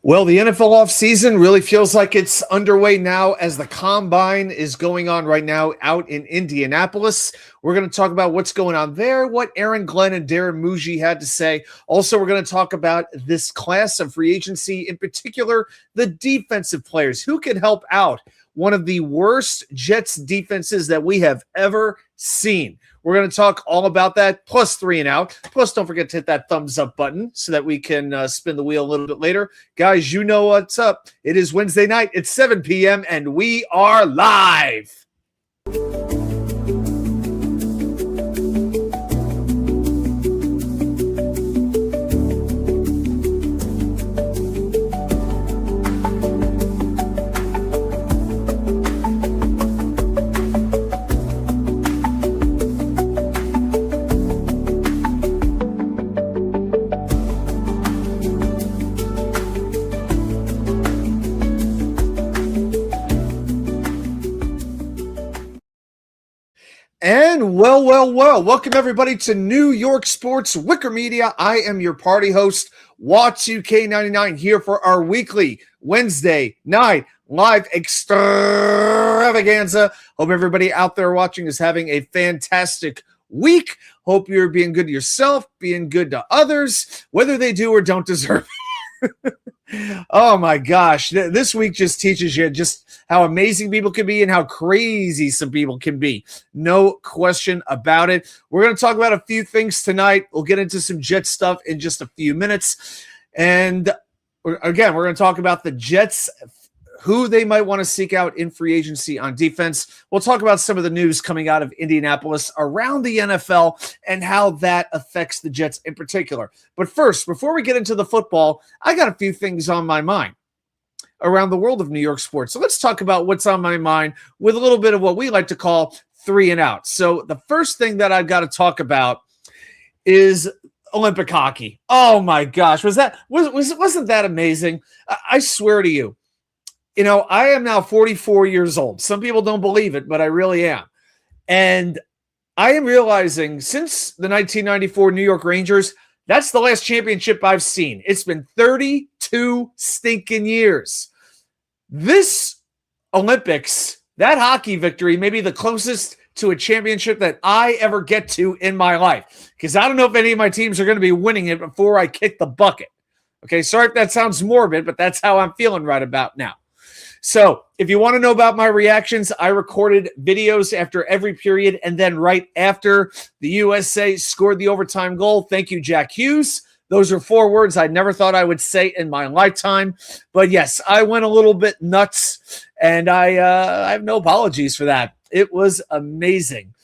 Well, the NFL offseason really feels like it's underway now as the combine is going on right now out in Indianapolis. We're going to talk about what's going on there, what Aaron Glenn and Darren Muji had to say. Also, we're going to talk about this class of free agency, in particular, the defensive players who can help out one of the worst Jets defenses that we have ever seen. We're going to talk all about that, plus 3 and out. Plus, don't forget to hit that thumbs up button so that we can spin the wheel a little bit later. Guys, you know what's up. It is Wednesday night. It's 7 p.m., and we are live. And well, welcome everybody to New York Sports WickerMedia. I am your party host, Watts2K99, here for our weekly Wednesday night live extravaganza. Hope everybody out there watching is having a fantastic week. Hope you're being good to yourself, being good to others, whether they do or don't deserve it. Oh my gosh, this week just teaches you just how amazing people can be and how crazy some people can be. No question about it. We're going to talk about a few things tonight. We'll get into some Jets stuff in just a few minutes. And again, we're going to talk about the Jets, who they might want to seek out in free agency on defense. We'll talk about some of the news coming out of Indianapolis around the NFL and how that affects the Jets in particular. But first, before we get into the football, I got a few things on my mind around the world of New York sports. So let's talk about what's on my mind with a little bit of what we like to call 3 and out. So the first thing that I've got to talk about is Olympic hockey. Oh my gosh, wasn't that amazing? I swear to you. You know, I am now 44 years old. Some people don't believe it, but I really am. And I am realizing since the 1994 New York Rangers, that's the last championship I've seen. It's been 32 stinking years. This Olympics, that hockey victory, may be the closest to a championship that I ever get to in my life. Because I don't know if any of my teams are going to be winning it before I kick the bucket. Okay, sorry if that sounds morbid, but that's how I'm feeling right about now. So if you want to know about my reactions, I recorded videos after every period and then right after the USA scored the overtime goal. Thank you, Jack Hughes. Those are 4 words I never thought I would say in my lifetime. But yes, I went a little bit nuts, and I have no apologies for that. It was amazing.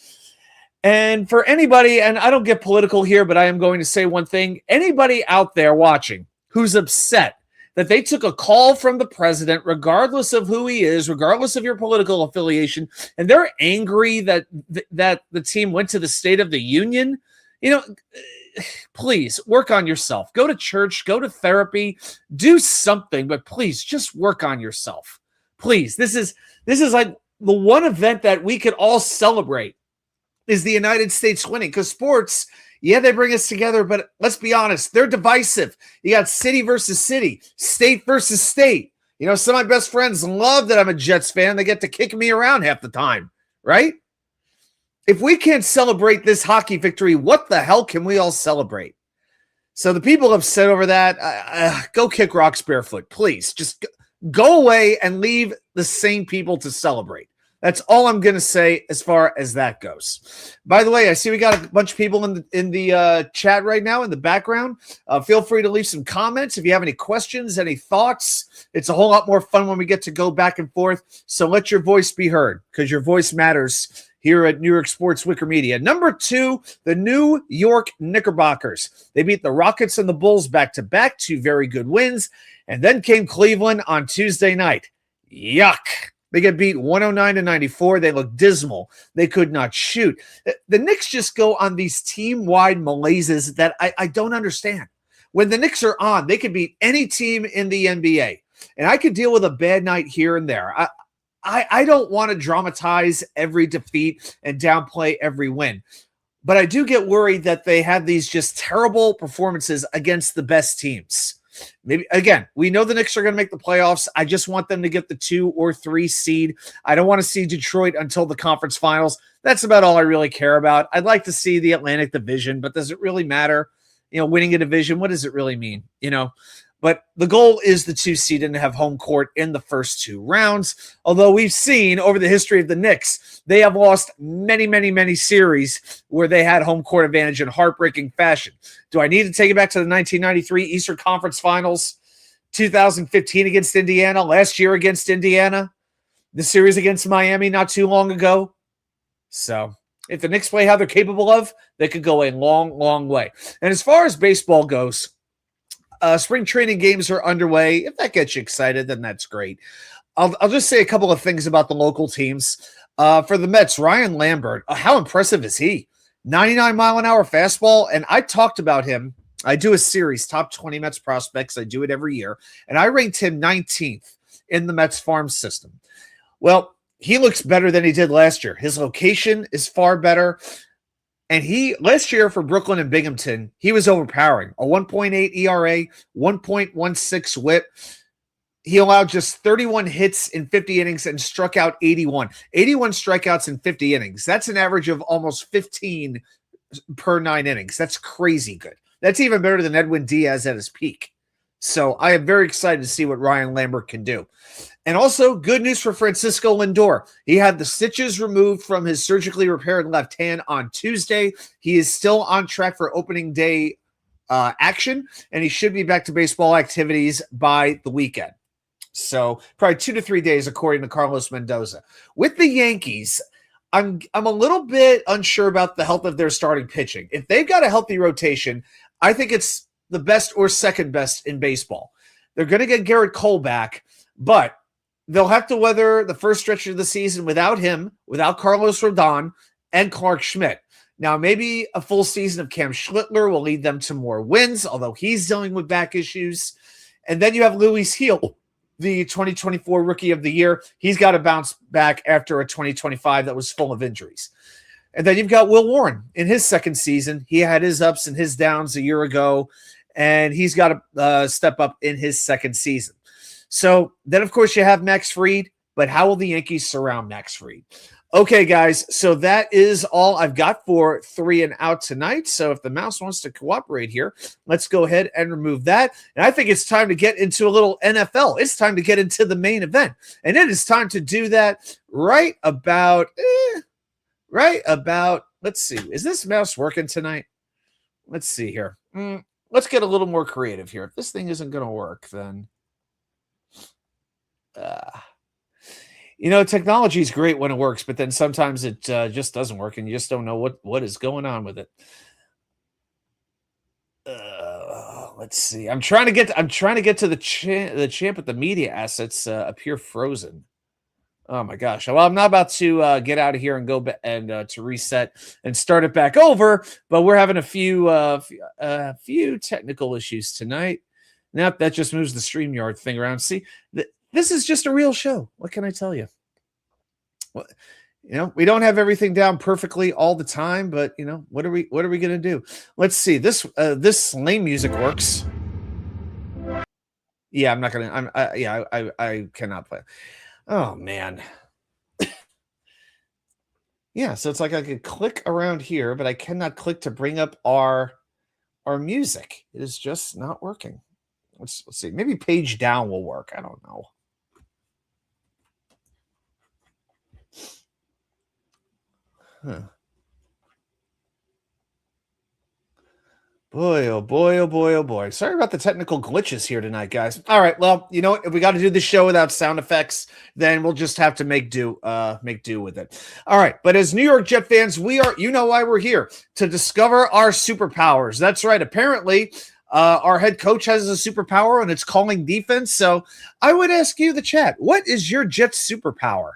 And for anybody, and I don't get political here, but I am going to say one thing. Anybody out there watching who's upset that they took a call from the president, regardless of who he is, regardless of your political affiliation, and they're angry that the team went to the State of the Union, you know, please work on yourself. Go to church, go to therapy, do something, but please just work on yourself. Please, this is like the one event that we could all celebrate is the United States winning, because sports, yeah, they bring us together, but let's be honest, they're divisive. You got city versus city, state versus state. You know, some of my best friends love that I'm a Jets fan. They get to kick me around half the time, right? If we can't celebrate this hockey victory, what the hell can we all celebrate? So the people upset over that, go kick rocks barefoot, please. Just go away and leave the same people to celebrate. That's all I'm going to say as far as that goes. By the way, I see we got a bunch of people in the chat right now in the background. Feel free to leave some comments if you have any questions, any thoughts. It's a whole lot more fun when we get to go back and forth. So let your voice be heard, because your voice matters here at New York Sports WickerMedia. Number 2, the New York Knickerbockers. They beat the Rockets and the Bulls back-to-back, 2 very good wins. And then came Cleveland on Tuesday night. Yuck. They get beat 109-94. They look dismal. They could not shoot. The Knicks just go on these team-wide malaises that I don't understand. When the Knicks are on, they could beat any team in the NBA. And I could deal with a bad night here and there. I don't want to dramatize every defeat and downplay every win. But I do get worried that they have these just terrible performances against the best teams. Maybe, again, we know the Knicks are going to make the playoffs. I just want them to get the 2 or 3 seed. I don't want to see Detroit until the conference finals. That's about all I really care about. I'd like to see the Atlantic Division, but does it really matter? Winning a division, what does it really mean? But the goal is the 2 seed and to have home court in the first 2 rounds. Although we've seen over the history of the Knicks, they have lost many, many, many series where they had home court advantage in heartbreaking fashion. Do I need to take it back to the 1993 Eastern Conference Finals, 2015 against Indiana, last year against Indiana, the series against Miami not too long ago? So if the Knicks play how they're capable of, they could go a long, long way. And as far as baseball goes, spring training games are underway. If that gets you excited, then that's great. I'll just say a couple of things about the local teams. For the Mets, Ryan Lambert, how impressive is he? 99-mile-an-hour fastball, and I talked about him. I do a series, Top 20 Mets Prospects. I do it every year, and I ranked him 19th in the Mets farm system. Well, he looks better than he did last year. His location is far better. And last year for Brooklyn and Binghamton, he was overpowering. A 1.8 ERA, 1.16 whip. He allowed just 31 hits in 50 innings and struck out 81. 81 strikeouts in 50 innings. That's an average of almost 15 per 9 innings. That's crazy good. That's even better than Edwin Diaz at his peak. So I am very excited to see what Ryan Lambert can do. And also, good news for Francisco Lindor. He had the stitches removed from his surgically repaired left hand on Tuesday. He is still on track for opening day action, and he should be back to baseball activities by the weekend. So probably 2 to 3 days, according to Carlos Mendoza. With the Yankees, I'm a little bit unsure about the health of their starting pitching. If they've got a healthy rotation, I think it's the best or second best in baseball. They're going to get Garrett Cole back, but they'll have to weather the first stretch of the season without him, without Carlos Rodon, and Clark Schmidt. Now, maybe a full season of Cam Schlittler will lead them to more wins, although he's dealing with back issues. And then you have Luis Heel, the 2024 Rookie of the Year. He's got to bounce back after a 2025 that was full of injuries. And then you've got Will Warren in his second season. He had his ups and his downs a year ago, and he's got to step up in his second season. So then, of course, you have Max Fried, but how will the Yankees surround Max Fried? Okay, guys, so that is all I've got for 3 and Out tonight. So if the mouse wants to cooperate here, let's go ahead and remove that. And I think it's time to get into a little NFL. It's time to get into the main event. And it is time to do that right about, let's see, is this mouse working tonight? Let's see here. Let's get a little more creative here. If this thing isn't going to work, then... technology is great when it works, but then sometimes it just doesn't work, and you just don't know what is going on with it. Let's see. I'm trying to get to the champ at the media assets appear frozen. Oh my gosh! Well, I'm not about to get out of here and go back and to reset and start it back over, but we're having a few technical issues tonight. Nope, that just moves the StreamYard thing around. See. This is just a real show. What can I tell you? Well, we don't have everything down perfectly all the time, but what are we going to do? Let's see. This lame music works. Yeah, I'm not going to. I cannot play. Oh man. Yeah, so it's like I could click around here, but I cannot click to bring up our music. It is just not working. Let's see. Maybe page down will work. I don't know. Huh. Boy, oh boy, oh boy, oh boy. Sorry about the technical glitches here tonight, guys. All right, well, you know what? If we got to do the show without sound effects, then we'll just have to make do with it. All right, but as New York Jet fans, we are, why we're here, to discover our superpowers. That's right. Apparently, our head coach has a superpower, and it's calling defense. So I would ask you, the chat, what is your Jets superpower?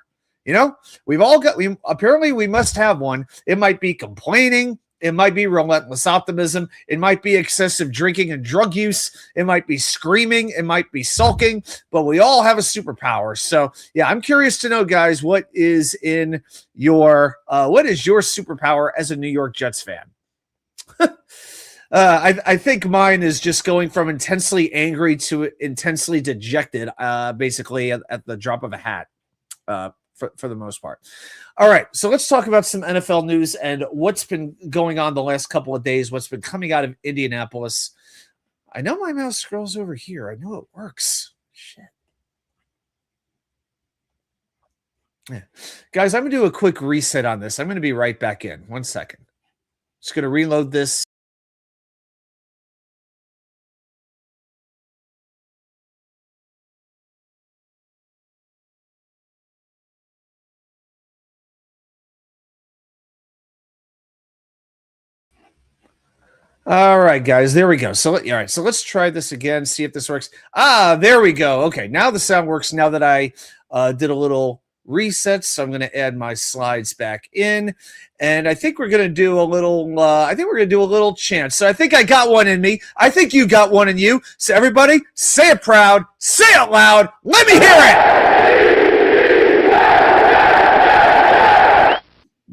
Apparently we must have one. It might be complaining. It might be relentless optimism. It might be excessive drinking and drug use. It might be screaming. It might be sulking, but we all have a superpower. So yeah, I'm curious to know, guys, what is your superpower as a New York Jets fan? I think mine is just going from intensely angry to intensely dejected, basically at the drop of a hat, for the most part. All right, so let's talk about some NFL news and what's been going on the last couple of days, what's been coming out of Indianapolis. I know my mouse scrolls over here. I know it works. Shit. Yeah. Guys, I'm going to do a quick reset on this. I'm going to be right back in. 1 second. Just going to reload this. All right, guys, there we go. So, all right, so let's try this again, see if this works. There we go. Okay, now the sound works. Now that I did a little reset, so I'm going to add my slides back in, and I think we're going to do a little. I think we're going to do a little chant. So I think I got one in me. I think you got one in you. So everybody, say it proud, say it loud. Let me hear it.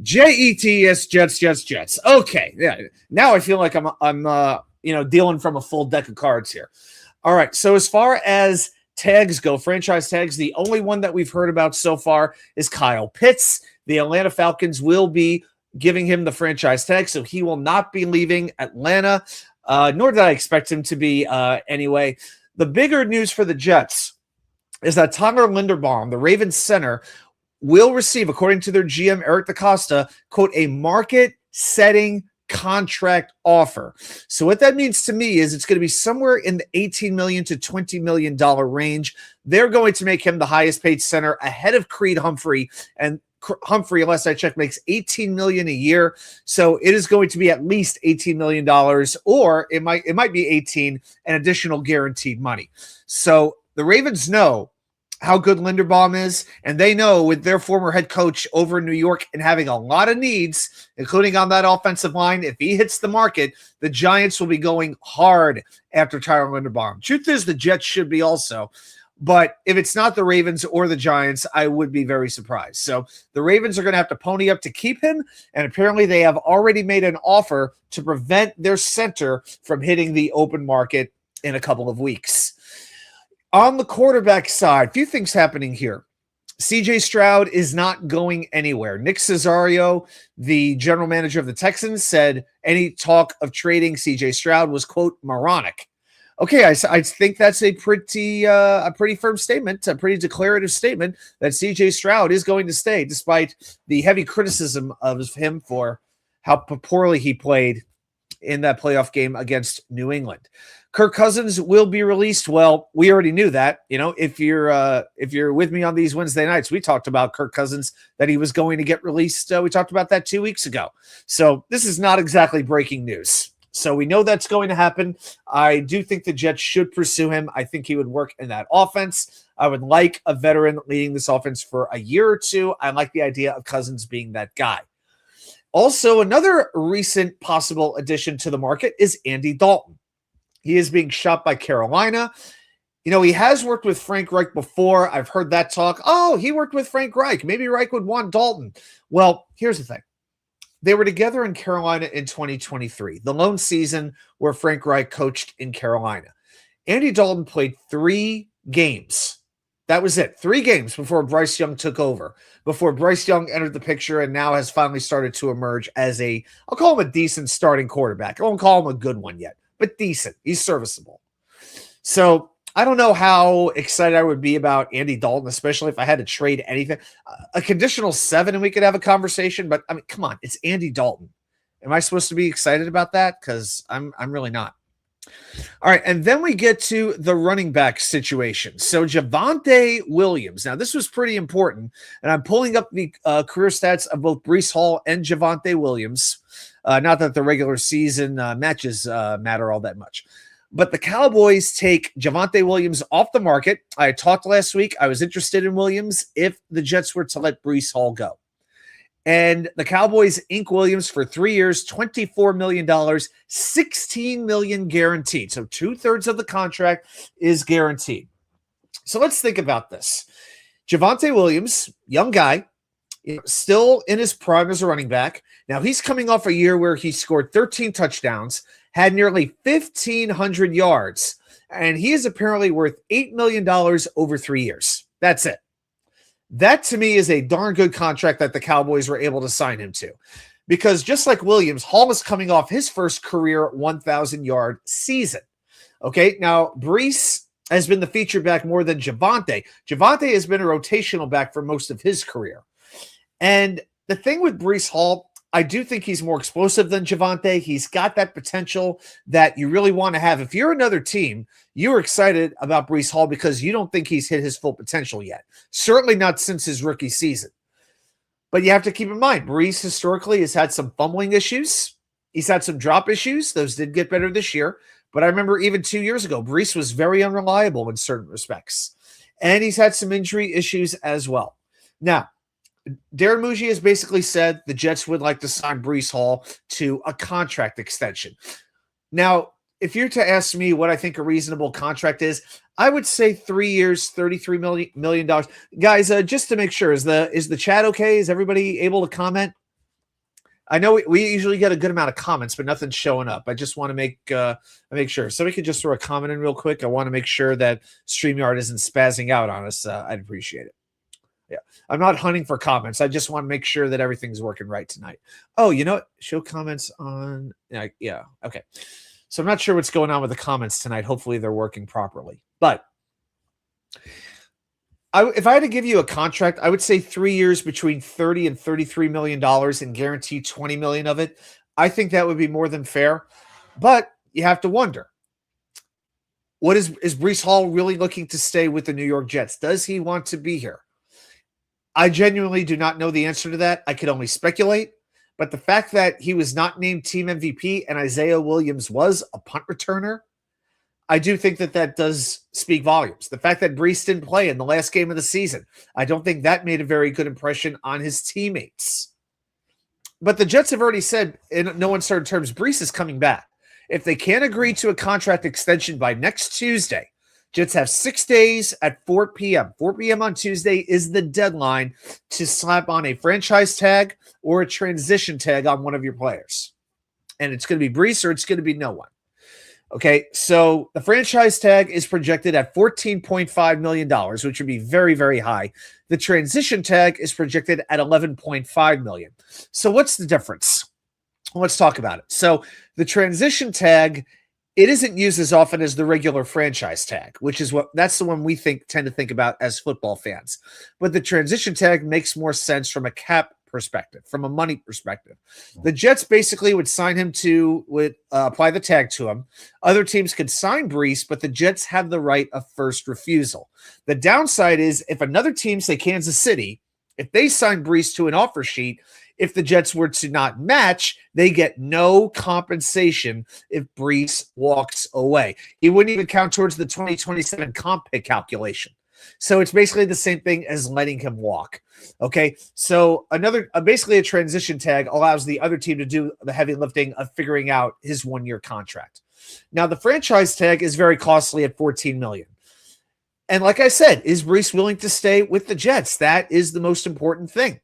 Jets, Jets. Okay, yeah. Now I feel like I'm dealing from a full deck of cards here. All right. So as far as tags go, franchise tags, the only one that we've heard about so far is Kyle Pitts. The Atlanta Falcons will be giving him the franchise tag, so he will not be leaving Atlanta, nor did I expect him to be anyway. The bigger news for the Jets is that Tyler Linderbaum, the Ravens center, will receive, according to their GM, Eric DaCosta, quote, a market-setting contract offer. So what that means to me is it's going to be somewhere in the $18 million to $20 million range. They're going to make him the highest paid center ahead of Creed Humphrey. And Humphrey, last I checked, makes $18 million a year. So it is going to be at least $18 million, or it might be 18 and additional guaranteed money. So the Ravens know how good Linderbaum is, and they know with their former head coach over in New York and having a lot of needs, including on that offensive line, if he hits the market, the Giants will be going hard after Tyler Linderbaum. Truth is, the Jets should be also, but if it's not the Ravens or the Giants, I would be very surprised. So the Ravens are going to have to pony up to keep him, and apparently they have already made an offer to prevent their center from hitting the open market in a couple of weeks. On the quarterback side, a few things happening here. CJ Stroud is not going anywhere. Nick Caserio, the general manager of the Texans, said any talk of trading CJ Stroud was, quote, moronic. Okay, I think that's a pretty firm statement, a pretty declarative statement that CJ Stroud is going to stay, despite the heavy criticism of him for how poorly he played in that playoff game against New England. Kirk Cousins will be released. Well, we already knew that. You know, if you're with me on these Wednesday nights, we talked about Kirk Cousins, that he was going to get released. We talked about that 2 weeks ago. So this is not exactly breaking news. So we know that's going to happen. I do think the Jets should pursue him. I think he would work in that offense. I would like a veteran leading this offense for a year or two. I like the idea of Cousins being that guy. Also, another recent possible addition to the market is Andy Dalton. He is being shopped by Carolina. You know, he has worked with Frank Reich before. I've heard that talk. Oh, he worked with Frank Reich. Maybe Reich would want Dalton. Well, here's the thing. They were together in Carolina in 2023, the lone season where Frank Reich coached in Carolina. Andy Dalton played 3 games. That was it. 3 games before Bryce Young took over, before Bryce Young entered the picture and now has finally started to emerge as I'll call him a decent starting quarterback. I won't call him a good one yet, but decent. He's serviceable. So I don't know how excited I would be about Andy Dalton, especially if I had to trade anything. A conditional 7 and we could have a conversation, but I mean, come on, it's Andy Dalton. Am I supposed to be excited about that? Because I'm really not. All right, and then we get to the running back situation. So Javonte Williams. Now, this was pretty important, and I'm pulling up the career stats of both Breece Hall and Javonte Williams. Not that the regular season matches matter all that much. But the Cowboys take Javonte Williams off the market. I talked last week. I was interested in Williams if the Jets were to let Breece Hall go. And the Cowboys ink Williams for 3 years, $24 million, $16 million guaranteed. So 2/3 of the contract is guaranteed. So let's think about this. Javonte Williams, young guy, still in his prime as a running back. Now he's coming off a year where he scored 13 touchdowns, had nearly 1,500 yards, and he is apparently worth $8 million over 3 years. That's it. That to me is a darn good contract that the Cowboys were able to sign him to. Because just like Williams, Hall is coming off his first career 1,000-yard season. Okay, now Breece has been the feature back more than Javonte. Javonte has been a rotational back for most of his career. And the thing with Breece Hall, I do think he's more explosive than Javonte. He's got that potential that you really want to have. If you're another team, you're excited about Breece Hall because you don't think he's hit his full potential yet. Certainly not since his rookie season. But you have to keep in mind, Breece historically has had some fumbling issues. He's had some drop issues. Those did get better this year. But I remember even 2 years ago, Breece was very unreliable in certain respects. And he's had some injury issues as well. Now, Darren Muji has basically said the Jets would like to sign Breece Hall to a contract extension. Now, if you're to ask me what I think a reasonable contract is, I would say 3 years, $33 million. Guys, just to make sure, is the chat okay? Is everybody able to comment? I know we usually get a good amount of comments, but nothing's showing up. I just want to make sure. So we could just throw a comment in real quick. I want to make sure that StreamYard isn't spazzing out on us. I'd appreciate it. Yeah, I'm not hunting for comments. I just want to make sure that everything's working right tonight. Oh, you know what? Show comments on. Yeah. Okay. So I'm not sure what's going on with the comments tonight. Hopefully they're working properly. But if I had to give you a contract, I would say 3 years between $30 and $33 million and guarantee $20 million of it. I think that would be more than fair. But you have to wonder, what is Breece Hall really looking to stay with the New York Jets? Does he want to be here? I genuinely do not know the answer to that. I could only speculate. But the fact that he was not named team MVP and Isaiah Williams was a punt returner, I do think that does speak volumes. The fact that Breece didn't play in the last game of the season, I don't think that made a very good impression on his teammates. But the Jets have already said, in no uncertain terms, Breece is coming back. If they can't agree to a contract extension by next Tuesday, Jets have 6 days at 4 p.m. 4 p.m. on Tuesday is the deadline to slap on a franchise tag or a transition tag on one of your players. And it's going to be Breece or it's going to be no one. Okay, so the franchise tag is projected at $14.5 million, which would be very, very high. The transition tag is projected at $11.5 million. So what's the difference? Let's talk about it. So the transition tag, it isn't used as often as the regular franchise tag, which is that's the one we tend to think about as football fans. But the transition tag makes more sense from a cap perspective, from a money perspective. The Jets basically would sign him would apply the tag to him. Other teams could sign Breece, but the Jets have the right of first refusal. The downside is if another team, say Kansas City, if they sign Breece to an offer sheet, if the Jets were to not match, they get no compensation if Breece walks away. He wouldn't even count towards the 2027 comp pick calculation. So it's basically the same thing as letting him walk. Okay, so basically a transition tag allows the other team to do the heavy lifting of figuring out his 1 year contract. Now the franchise tag is very costly at $14 million. And like I said, is Breece willing to stay with the Jets? That is the most important thing.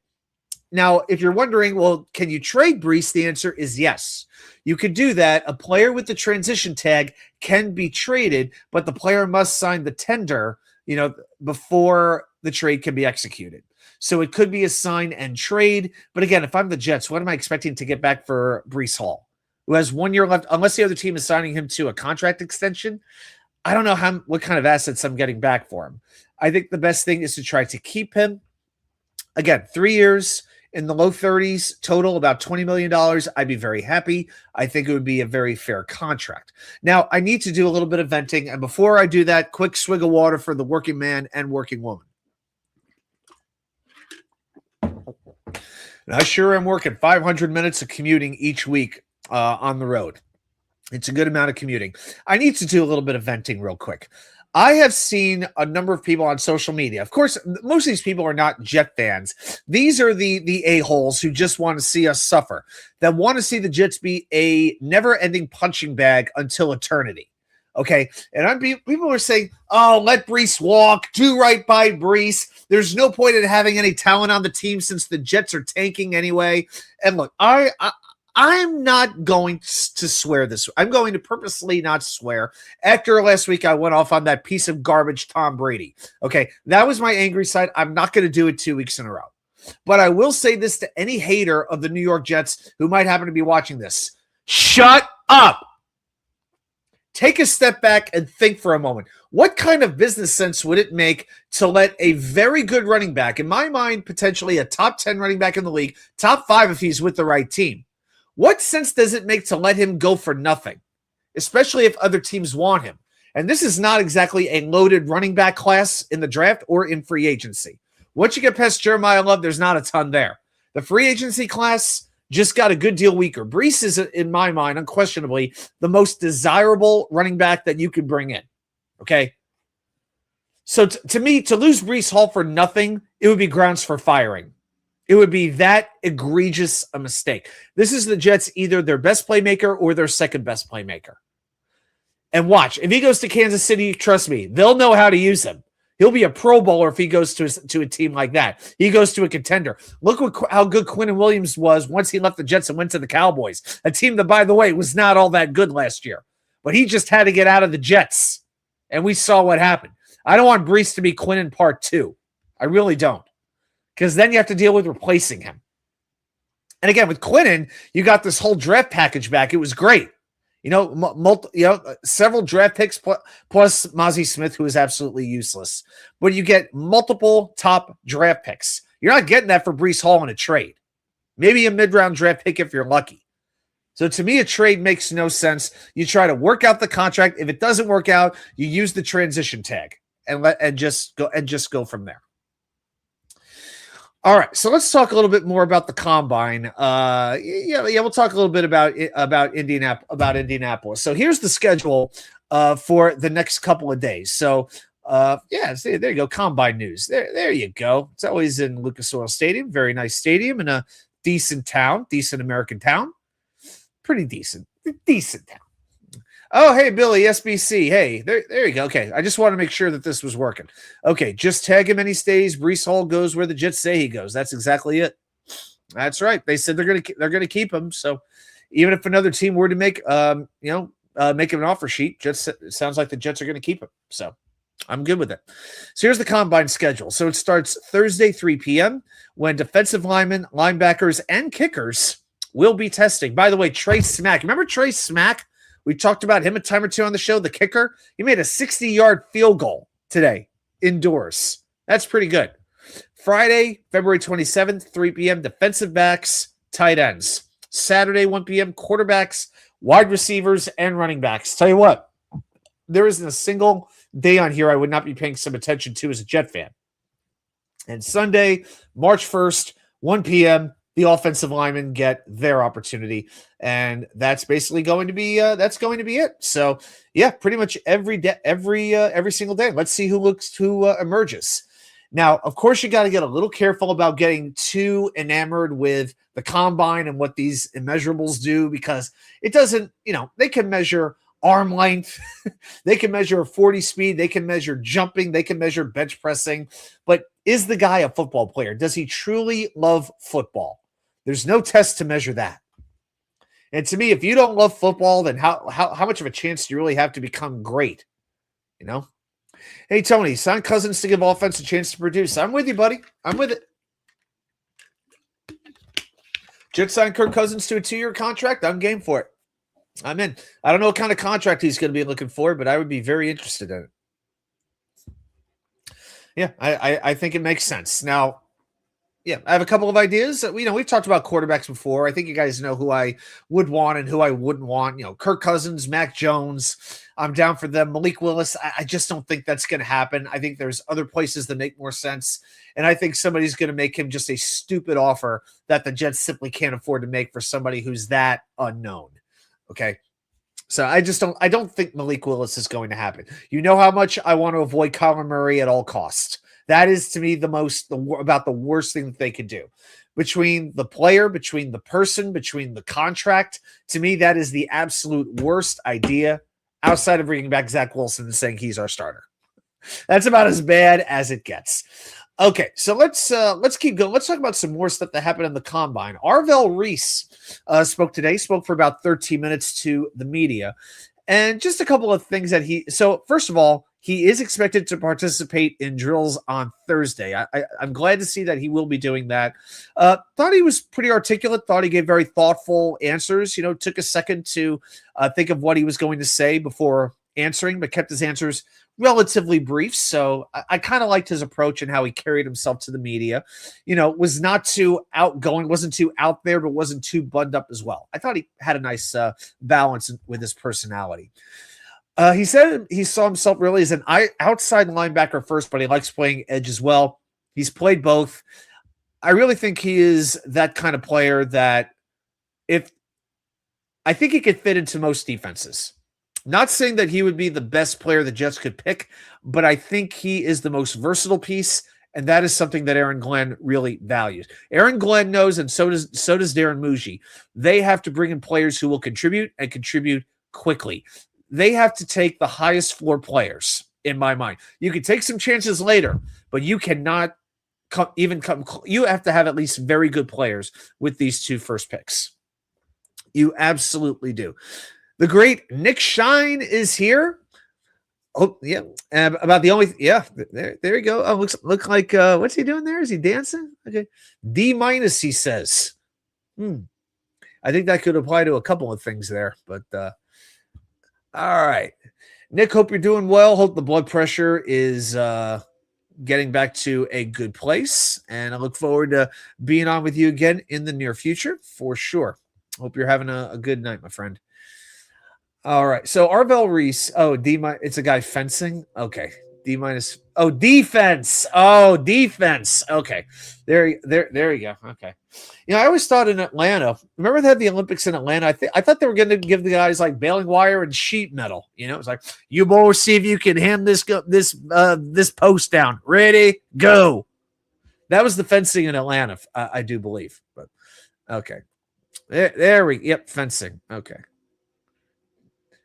Now, if you're wondering, well, can you trade Breece? The answer is yes. You could do that. A player with the transition tag can be traded, but the player must sign the tender, before the trade can be executed. So it could be a sign and trade. But again, if I'm the Jets, what am I expecting to get back for Breece Hall, who has 1 year left, unless the other team is signing him to a contract extension? I don't know what kind of assets I'm getting back for him. I think the best thing is to try to keep him. Again, 3 years in the low 30s, total about $20 million. I'd be very happy. I think it would be a very fair contract. Now, I need to do a little bit of venting. And before I do that, quick swig of water for the working man and working woman. And I sure am working 500 minutes of commuting each week on the road. It's a good amount of commuting. I need to do a little bit of venting real quick. I have seen a number of people on social media. Of course, most of these people are not Jet fans. These are the a-holes who just want to see us suffer, that want to see the Jets be a never-ending punching bag until eternity. Okay? And people are saying, oh, let Breece walk. Do right by Breece. There's no point in having any talent on the team since the Jets are tanking anyway. And look, I'm not going to swear this. I'm going to purposely not swear. After last week, I went off on that piece of garbage, Tom Brady. Okay, that was my angry side. I'm not going to do it 2 weeks in a row. But I will say this to any hater of the New York Jets who might happen to be watching this. Shut up. Take a step back and think for a moment. What kind of business sense would it make to let a very good running back, in my mind, potentially a top 10 running back in the league, top 5 if he's with the right team, what sense does it make to let him go for nothing, especially if other teams want him? And this is not exactly a loaded running back class in the draft or in free agency. Once you get past Jeremiah Love, there's not a ton there. The free agency class just got a good deal weaker. Brees is, in my mind, unquestionably the most desirable running back that you could bring in. Okay? So to me, to lose Brees Hall for nothing, it would be grounds for firing. It would be that egregious a mistake. This is the Jets, either their best playmaker or their second best playmaker. And watch, if he goes to Kansas City, trust me, they'll know how to use him. He'll be a Pro Bowler if he goes to a team like that. He goes to a contender. Look how good Quinnen Williams was once he left the Jets and went to the Cowboys, a team that, by the way, was not all that good last year. But he just had to get out of the Jets, and we saw what happened. I don't want Brees to be Quinnen Part 2. I really don't, because then you have to deal with replacing him. And again, with Quinnen, you got this whole draft package back. It was great. Several draft picks plus Mozzie Smith, who is absolutely useless. But you get multiple top draft picks. You're not getting that for Brees Hall in a trade. Maybe a mid-round draft pick if you're lucky. So to me, a trade makes no sense. You try to work out the contract. If it doesn't work out, you use the transition tag and just go from there. All right, so let's talk a little bit more about the combine. We'll talk a little bit about Indianapolis. So here's the schedule for the next couple of days. So there you go, combine news. There you go. It's always in Lucas Oil Stadium, very nice stadium in a decent town, decent American town, pretty decent town. Oh, hey, Billy, SBC. Hey, there you go. Okay, I just want to make sure that this was working. Okay, just tag him and he stays. Brees Hall goes where the Jets say he goes. That's exactly it. That's right. They said they're gonna keep him. So even if another team were to make him an offer sheet, it sounds like the Jets are going to keep him. So I'm good with it. So here's the combine schedule. So it starts Thursday, 3 p.m. when defensive linemen, linebackers, and kickers will be testing. By the way, Trey Smack. Remember Trey Smack? We talked about him a time or two on the show, the kicker. He made a 60-yard field goal today indoors. That's pretty good. Friday, February 27th, 3 p.m., defensive backs, tight ends. Saturday, 1 p.m., quarterbacks, wide receivers, and running backs. Tell you what, there isn't a single day on here I would not be paying some attention to as a Jet fan. And Sunday, March 1st, 1 p.m., the offensive linemen get their opportunity, and that's basically going to be it. So, yeah, pretty much every day, every single day. Let's see who emerges. Now, of course, you got to get a little careful about getting too enamored with the combine and what these immeasurables do, because it doesn't. They can measure arm length, they can measure 40 speed, they can measure jumping, they can measure bench pressing, but is the guy a football player? Does he truly love football? There's no test to measure that. And to me, if you don't love football, then how much of a chance do you really have to become great? Hey, Tony, sign Cousins to give offense a chance to produce. I'm with you, buddy. I'm with it. Jets signed Kirk Cousins to a 2-year contract. I'm game for it. I'm in. I don't know what kind of contract he's going to be looking for, but I would be very interested in it. Yeah, I think it makes sense. Now, yeah, I have a couple of ideas. We've talked about quarterbacks before. I think you guys know who I would want and who I wouldn't want. Kirk Cousins, Mac Jones. I'm down for them. Malik Willis, I just don't think that's going to happen. I think there's other places that make more sense. And I think somebody's going to make him just a stupid offer that the Jets simply can't afford to make for somebody who's that unknown. Okay. So I don't think Malik Willis is going to happen. You know how much I want to avoid Kyler Murray at all costs. That is, to me, about the worst thing that they could do. Between the player, between the person, between the contract, to me, that is the absolute worst idea outside of bringing back Zach Wilson and saying he's our starter. That's about as bad as it gets. Okay, so let's keep going. Let's talk about some more stuff that happened in the combine. Arvell Reese spoke today. Spoke for about 13 minutes to the media, and just a couple of things that he. So first of all, he is expected to participate in drills on Thursday. I'm glad to see that he will be doing that. Thought he was pretty articulate. Thought he gave very thoughtful answers. You know, took a second to think of what he was going to say before answering, but kept his answers relatively brief. So I kind of liked his approach and how he carried himself to the media. You know, was not too outgoing, wasn't too out there, but wasn't too buttoned up as well. I thought he had a nice balance with his personality. He said he saw himself really as an outside linebacker first, but he likes playing edge as well. He's played both. I really think he is that kind of player that I think he could fit into most defenses. Not saying that he would be the best player the Jets could pick, but I think he is the most versatile piece, and that is something that Aaron Glenn really values. Aaron Glenn knows, and so does Darren Muji. They have to bring in players who will contribute and contribute quickly. They have to take the highest floor players, in my mind. You can take some chances later, but you cannot you have to have at least very good players with these two first picks. You absolutely do. The great Nick Shine is here. Oh, yeah. About the only, yeah, there you go. Oh, look like, what's he doing there? Is he dancing? Okay. D-, he says. I think that could apply to a couple of things there, but all right. Nick, hope you're doing well. Hope the blood pressure is getting back to a good place, and I look forward to being on with you again in the near future for sure. Hope you're having a good night, my friend. All right. So Arvell Reese. Oh, it's a guy fencing. Okay. D-. Oh, defense. Oh, defense. Okay. There you go. Okay. You know, I always thought in Atlanta, remember they had the Olympics in Atlanta? I thought they were going to give the guys like baling wire and sheet metal. You know, it's like, you boys see if you can ham this post down. Ready, go. That was the fencing in Atlanta, I do believe. But okay. Yep, fencing. Okay.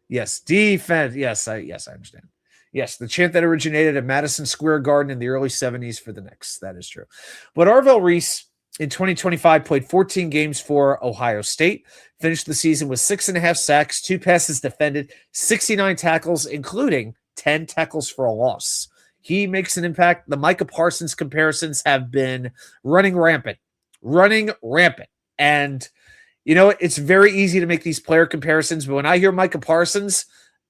Yes, defense. Yes, I understand. Yes, the chant that originated at Madison Square Garden in the early 70s for the Knicks. That is true. But Arvell Reese in 2025 played 14 games for Ohio State, finished the season with 6.5 sacks, 2 passes defended, 69 tackles, including 10 tackles for a loss. He makes an impact. The Micah Parsons comparisons have been running rampant. And you know, it's very easy to make these player comparisons, but when I hear Micah Parsons,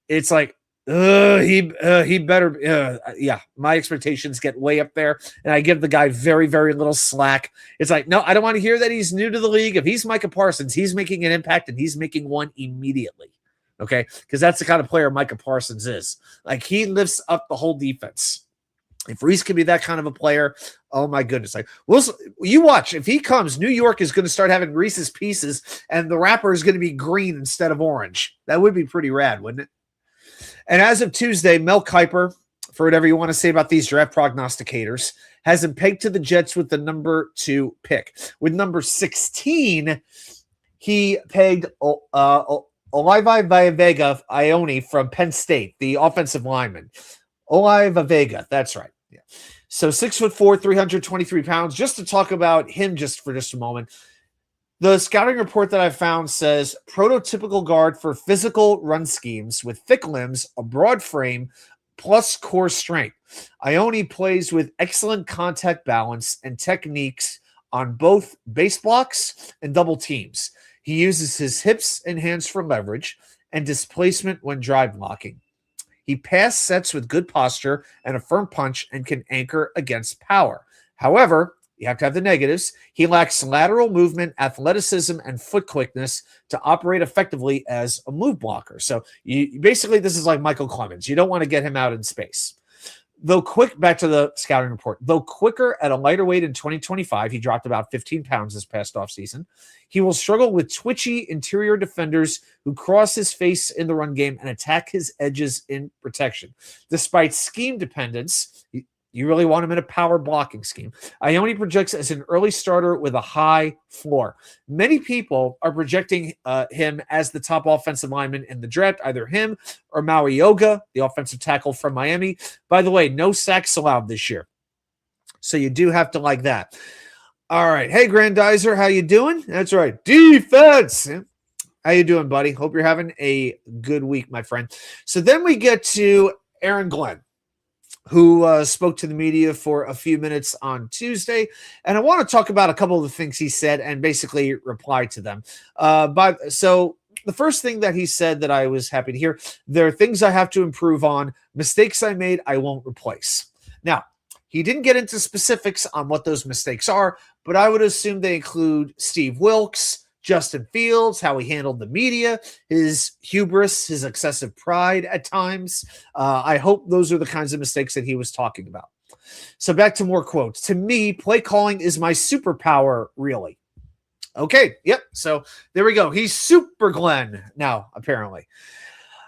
it's like, he better, yeah, my expectations get way up there, and I give the guy very, very little slack. It's like, no, I don't want to hear that he's new to the league. If he's Micah Parsons, he's making an impact, and he's making one immediately, okay? Because that's the kind of player Micah Parsons is. Like, he lifts up the whole defense. If Reese can be that kind of a player, oh my goodness. Like, you watch. If he comes, New York is going to start having Reese's Pieces, and the wrapper is going to be green instead of orange. That would be pretty rad, wouldn't it? And as of Tuesday, Mel Kiper, for whatever you want to say about these draft prognosticators, has him pegged to the Jets with the number 2 pick. With number 16, he pegged Vega Ione from Penn State, the offensive lineman. Vega, that's right. Yeah. So 6'4", 323 pounds. Just to talk about him for just a moment. The scouting report that I found says prototypical guard for physical run schemes with thick limbs, a broad frame, plus core strength. Ione plays with excellent contact balance and techniques on both base blocks and double teams. He uses his hips and hands for leverage and displacement when drive blocking. He pass sets with good posture and a firm punch and can anchor against power. However, you have to have the negatives. He lacks lateral movement, athleticism, and foot quickness to operate effectively as a move blocker. So basically, this is like Michael Clemens. You don't want to get him out in space. Back to the scouting report. Though quicker at a lighter weight in 2025, he dropped about 15 pounds this past offseason. He will struggle with twitchy interior defenders who cross his face in the run game and attack his edges in protection. Despite scheme dependence, you really want him in a power blocking scheme. Ione projects as an early starter with a high floor. Many people are projecting him as the top offensive lineman in the draft, either him or Maui Yoga, the offensive tackle from Miami. By the way, no sacks allowed this year. So you do have to like that. All right. Hey, Grandizer, how you doing? That's right. Defense. How you doing, buddy? Hope you're having a good week, my friend. So then we get to Aaron Glenn, who spoke to the media for a few minutes on Tuesday. And I want to talk about a couple of the things he said and basically reply to them. So the first thing that he said that I was happy to hear, there are things I have to improve on. Mistakes I made, I won't replace. Now, he didn't get into specifics on what those mistakes are, but I would assume they include Steve Wilkes, Justin Fields, how he handled the media, his hubris, his excessive pride at times. I hope those are the kinds of mistakes that he was talking about. So back to more quotes. To me, play calling is my superpower, really. Okay, yep. So there we go. He's Super Glenn now, apparently.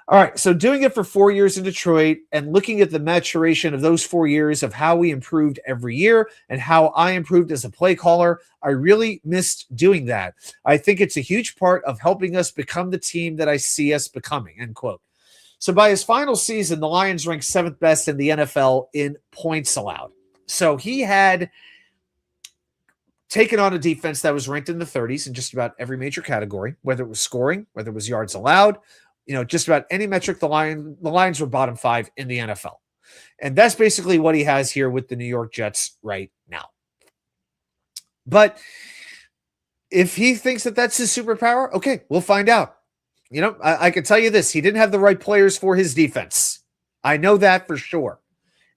All right, so doing it for 4 years in Detroit and looking at the maturation of those 4 years of how we improved every year and how I improved as a play caller, I really missed doing that. I think it's a huge part of helping us become the team that I see us becoming, end quote. So by his final season, the Lions ranked 7th best in the NFL in points allowed. So he had taken on a defense that was ranked in the 30s in just about every major category, whether it was scoring, whether it was yards allowed, just about any metric, the Lions were bottom 5 in the NFL. And that's basically what he has here with the New York Jets right now. But if he thinks that that's his superpower, okay, we'll find out. I can tell you this. He didn't have the right players for his defense. I know that for sure.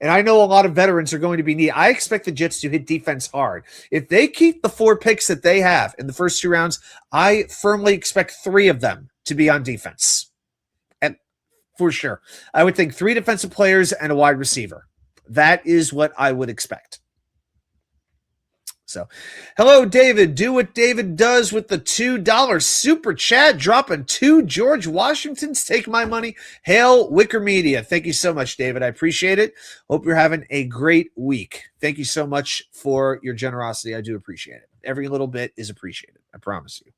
And I know a lot of veterans are going to be needed. I expect the Jets to hit defense hard. If they keep the 4 picks that they have in the first 2 rounds, I firmly expect 3 of them to be on defense. For sure. I would think 3 defensive players and a wide receiver. That is what I would expect. So, hello, David. Do what David does with the $2 super chat. Dropping 2 George Washingtons. Take my money. Hail WickerMedia. Thank you so much, David. I appreciate it. Hope you're having a great week. Thank you so much for your generosity. I do appreciate it. Every little bit is appreciated. I promise you.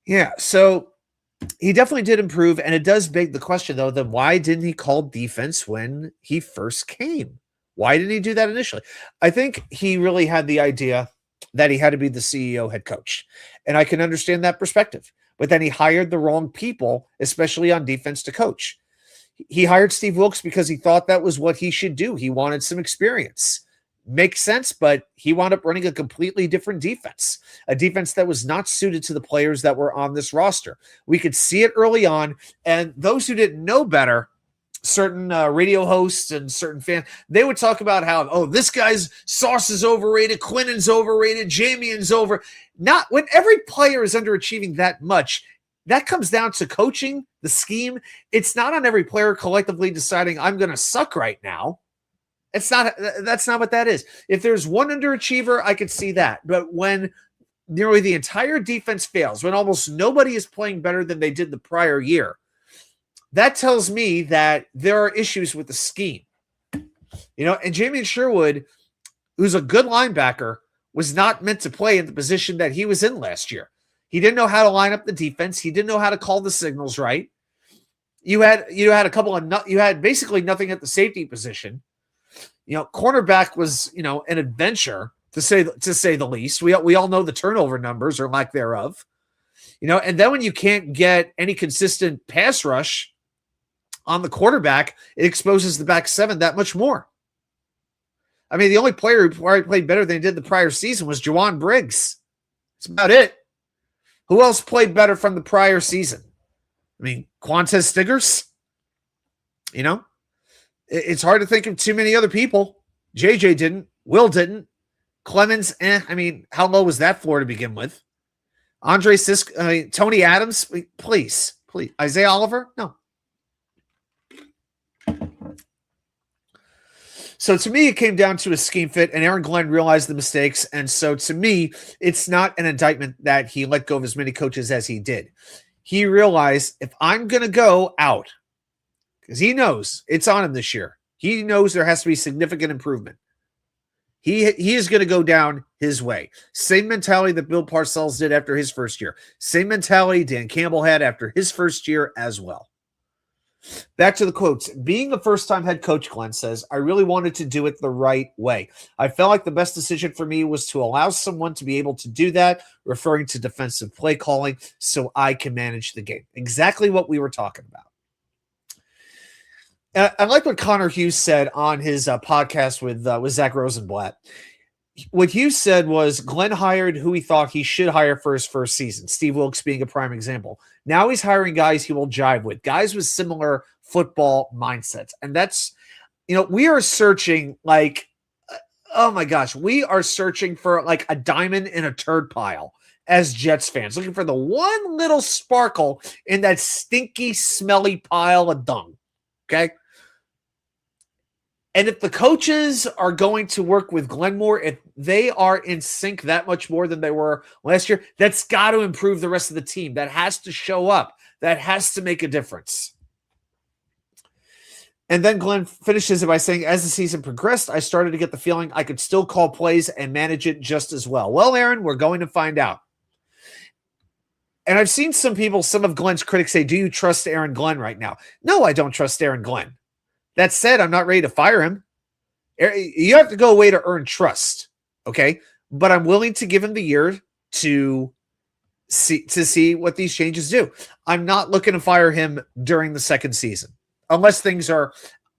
Yeah, so he definitely did improve, and it does beg the question, though, then why didn't he call defense when he first came? Why didn't he do that initially? I think he really had the idea that he had to be the CEO head coach, and I can understand that perspective. But then he hired the wrong people, especially on defense, to coach. He hired Steve Wilkes because he thought that was what he should do. He wanted some experience. Makes sense, but he wound up running a completely different defense, a defense that was not suited to the players that were on this roster. We could see it early on, and those who didn't know better, certain radio hosts and certain fans, they would talk about how, this guy's Sauce is overrated, Quinnen's overrated, Jamian's over. Not when every player is underachieving that much. That comes down to coaching, the scheme. It's not on every player collectively deciding I'm going to suck right now. That's not what that is. If there's one underachiever, I could see that. But when nearly the entire defense fails, when almost nobody is playing better than they did the prior year, that tells me that there are issues with the scheme. And Jamian Sherwood, who's a good linebacker, was not meant to play in the position that he was in last year. He didn't know how to line up the defense. He didn't know how to call the signals right. You had basically nothing at the safety position. Cornerback was, an adventure to say the least. We all know the turnover numbers or lack thereof. And then when you can't get any consistent pass rush on the quarterback, it exposes the back 7 that much more. I mean, the only player who played better than he did the prior season was Jawan Briggs. That's about it. Who else played better from the prior season? I mean, Quantez Stiggers, It's hard to think of too many other people. JJ didn't. Will didn't. Clemens, I mean, how low was that floor to begin with? Andre Sisk, Tony Adams, please. Isaiah Oliver? No. So to me, it came down to a scheme fit, and Aaron Glenn realized the mistakes. And so to me, it's not an indictment that he let go of as many coaches as he did. He realized, if I'm going to go out, because he knows it's on him this year. He knows there has to be significant improvement. He is going to go down his way. Same mentality that Bill Parcells did after his first year. Same mentality Dan Campbell had after his first year as well. Back to the quotes. Being a first-time head coach, Glenn says, I really wanted to do it the right way. I felt like the best decision for me was to allow someone to be able to do that, referring to defensive play calling, so I can manage the game. Exactly what we were talking about. I like what Connor Hughes said on his podcast with Zach Rosenblatt. What Hughes said was Glenn hired who he thought he should hire for his first season, Steve Wilkes being a prime example. Now he's hiring guys he will jive with, guys with similar football mindsets. And that's, we are searching oh my gosh, we are searching for like a diamond in a turd pile as Jets fans, looking for the one little sparkle in that stinky, smelly pile of dung. Okay. And if the coaches are going to work with Glenmore, if they are in sync that much more than they were last year, that's got to improve the rest of the team. That has to show up. That has to make a difference. And then Glenn finishes it by saying, as the season progressed, I started to get the feeling I could still call plays and manage it just as well. Well, Aaron, we're going to find out. And I've seen some of Glenn's critics say, do you trust Aaron Glenn right now? No, I don't trust Aaron Glenn. That said, I'm not ready to fire him. You have to go away to earn trust, okay? But I'm willing to give him the year to see what these changes do. I'm not looking to fire him during the second season, unless things are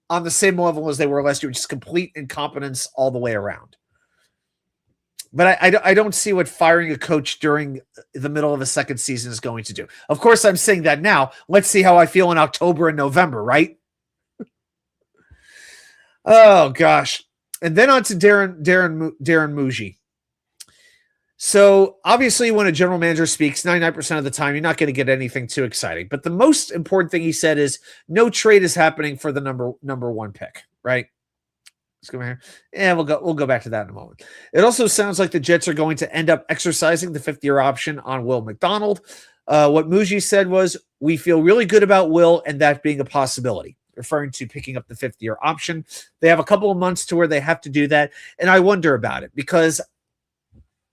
on the same level as they were last year, just complete incompetence all the way around. But I don't see what firing a coach during the middle of a second season is going to do. Of course, I'm saying that now. Let's see how I feel in October and November, right? Oh gosh. And then on to Darren Muji. So obviously when a general manager speaks 99% of the time, you're not going to get anything too exciting. But the most important thing he said is no trade is happening for the number one pick, right? Let's go here. Yeah, we'll go back to that in a moment. It also sounds like the Jets are going to end up exercising the 5th-year option on Will McDonald. What Muji said was, we feel really good about Will and that being a possibility, referring to picking up the 5th-year option. They have a couple of months to where they have to do that. And I wonder about it because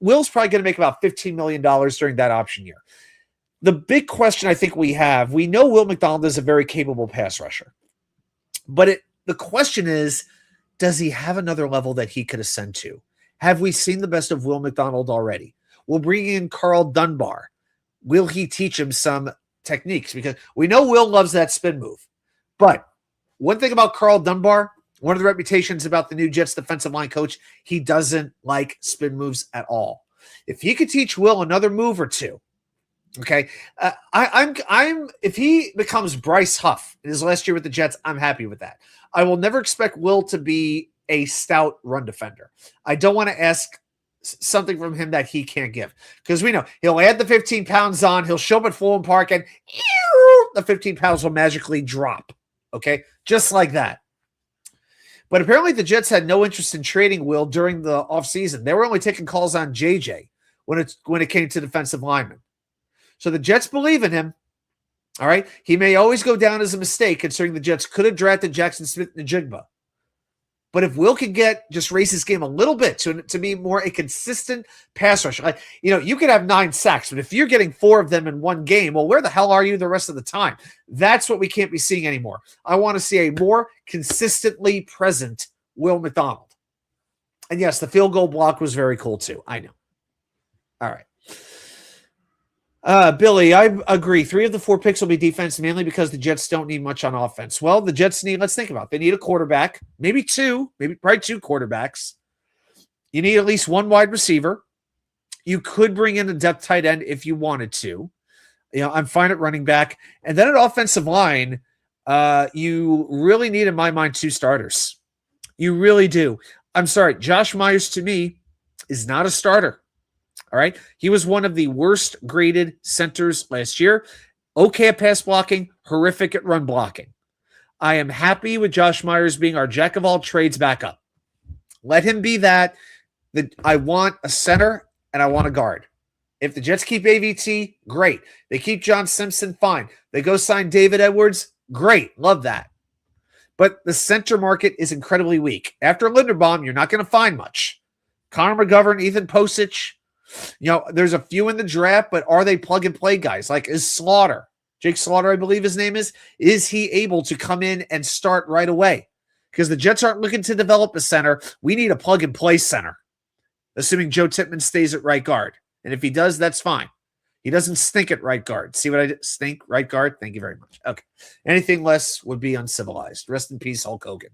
Will's probably going to make about $15 million during that option year. The big question I think we know Will McDonald is a very capable pass rusher. But the question is, does he have another level that he could ascend to? Have we seen the best of Will McDonald already? We'll bring in Carl Dunbar. Will he teach him some techniques? Because we know Will loves that spin move. But one thing about Carl Dunbar, one of the reputations about the new Jets defensive line coach, he doesn't like spin moves at all. If he could teach Will another move or two, okay, if he becomes Bryce Huff in his last year with the Jets, I'm happy with that. I will never expect Will to be a stout run defender. I don't want to ask something from him that he can't give because we know he'll add the 15 pounds on, he'll show up at Fulham Park, and the 15 pounds will magically drop. Okay, just like that. But apparently the Jets had no interest in trading Will during the offseason. They were only taking calls on JJ when it came to defensive linemen. So the Jets believe in him. All right. He may always go down as a mistake, considering the Jets could have drafted Jackson Smith-Njigba. But if Will could just raise his game a little bit to be more a consistent pass rusher, you could have 9 sacks, but if you're getting 4 of them in one game, well, where the hell are you the rest of the time? That's what we can't be seeing anymore. I want to see a more consistently present Will McDonald. And yes, the field goal block was very cool too. I know. All right. Billy, I agree. 3 of the 4 picks will be defense, mainly because the Jets don't need much on offense. Well, the Jets let's think about it. They need a quarterback, maybe 2, probably 2 quarterbacks. You need at least 1 wide receiver. You could bring in a depth tight end if you wanted to. I'm fine at running back. And then at offensive line, you really need, in my mind, 2 starters. You really do. I'm sorry. Josh Myers, to me, is not a starter. All right. He was one of the worst graded centers last year. Okay at pass blocking, horrific at run blocking. I am happy with Josh Myers being our jack of all trades backup. Let him be that. I want a center and I want a guard. If the Jets keep AVT, great. They keep John Simpson, fine. They go sign David Edwards, great. Love that. But the center market is incredibly weak. After Linderbaum, you're not going to find much. Connor McGovern, Ethan Posich, there's a few in the draft, but are they plug and play guys? Like, is Slaughter? Jake Slaughter, I believe his name is he able to come in and start right away? Because the Jets aren't looking to develop a center. We need a plug-and-play center, assuming Joe Tippmann stays at right guard. And if he does, that's fine. He doesn't stink at right guard. See what I did? Stink, right guard? Thank you very much. Okay. Anything less would be uncivilized. Rest in peace, Hulk Hogan.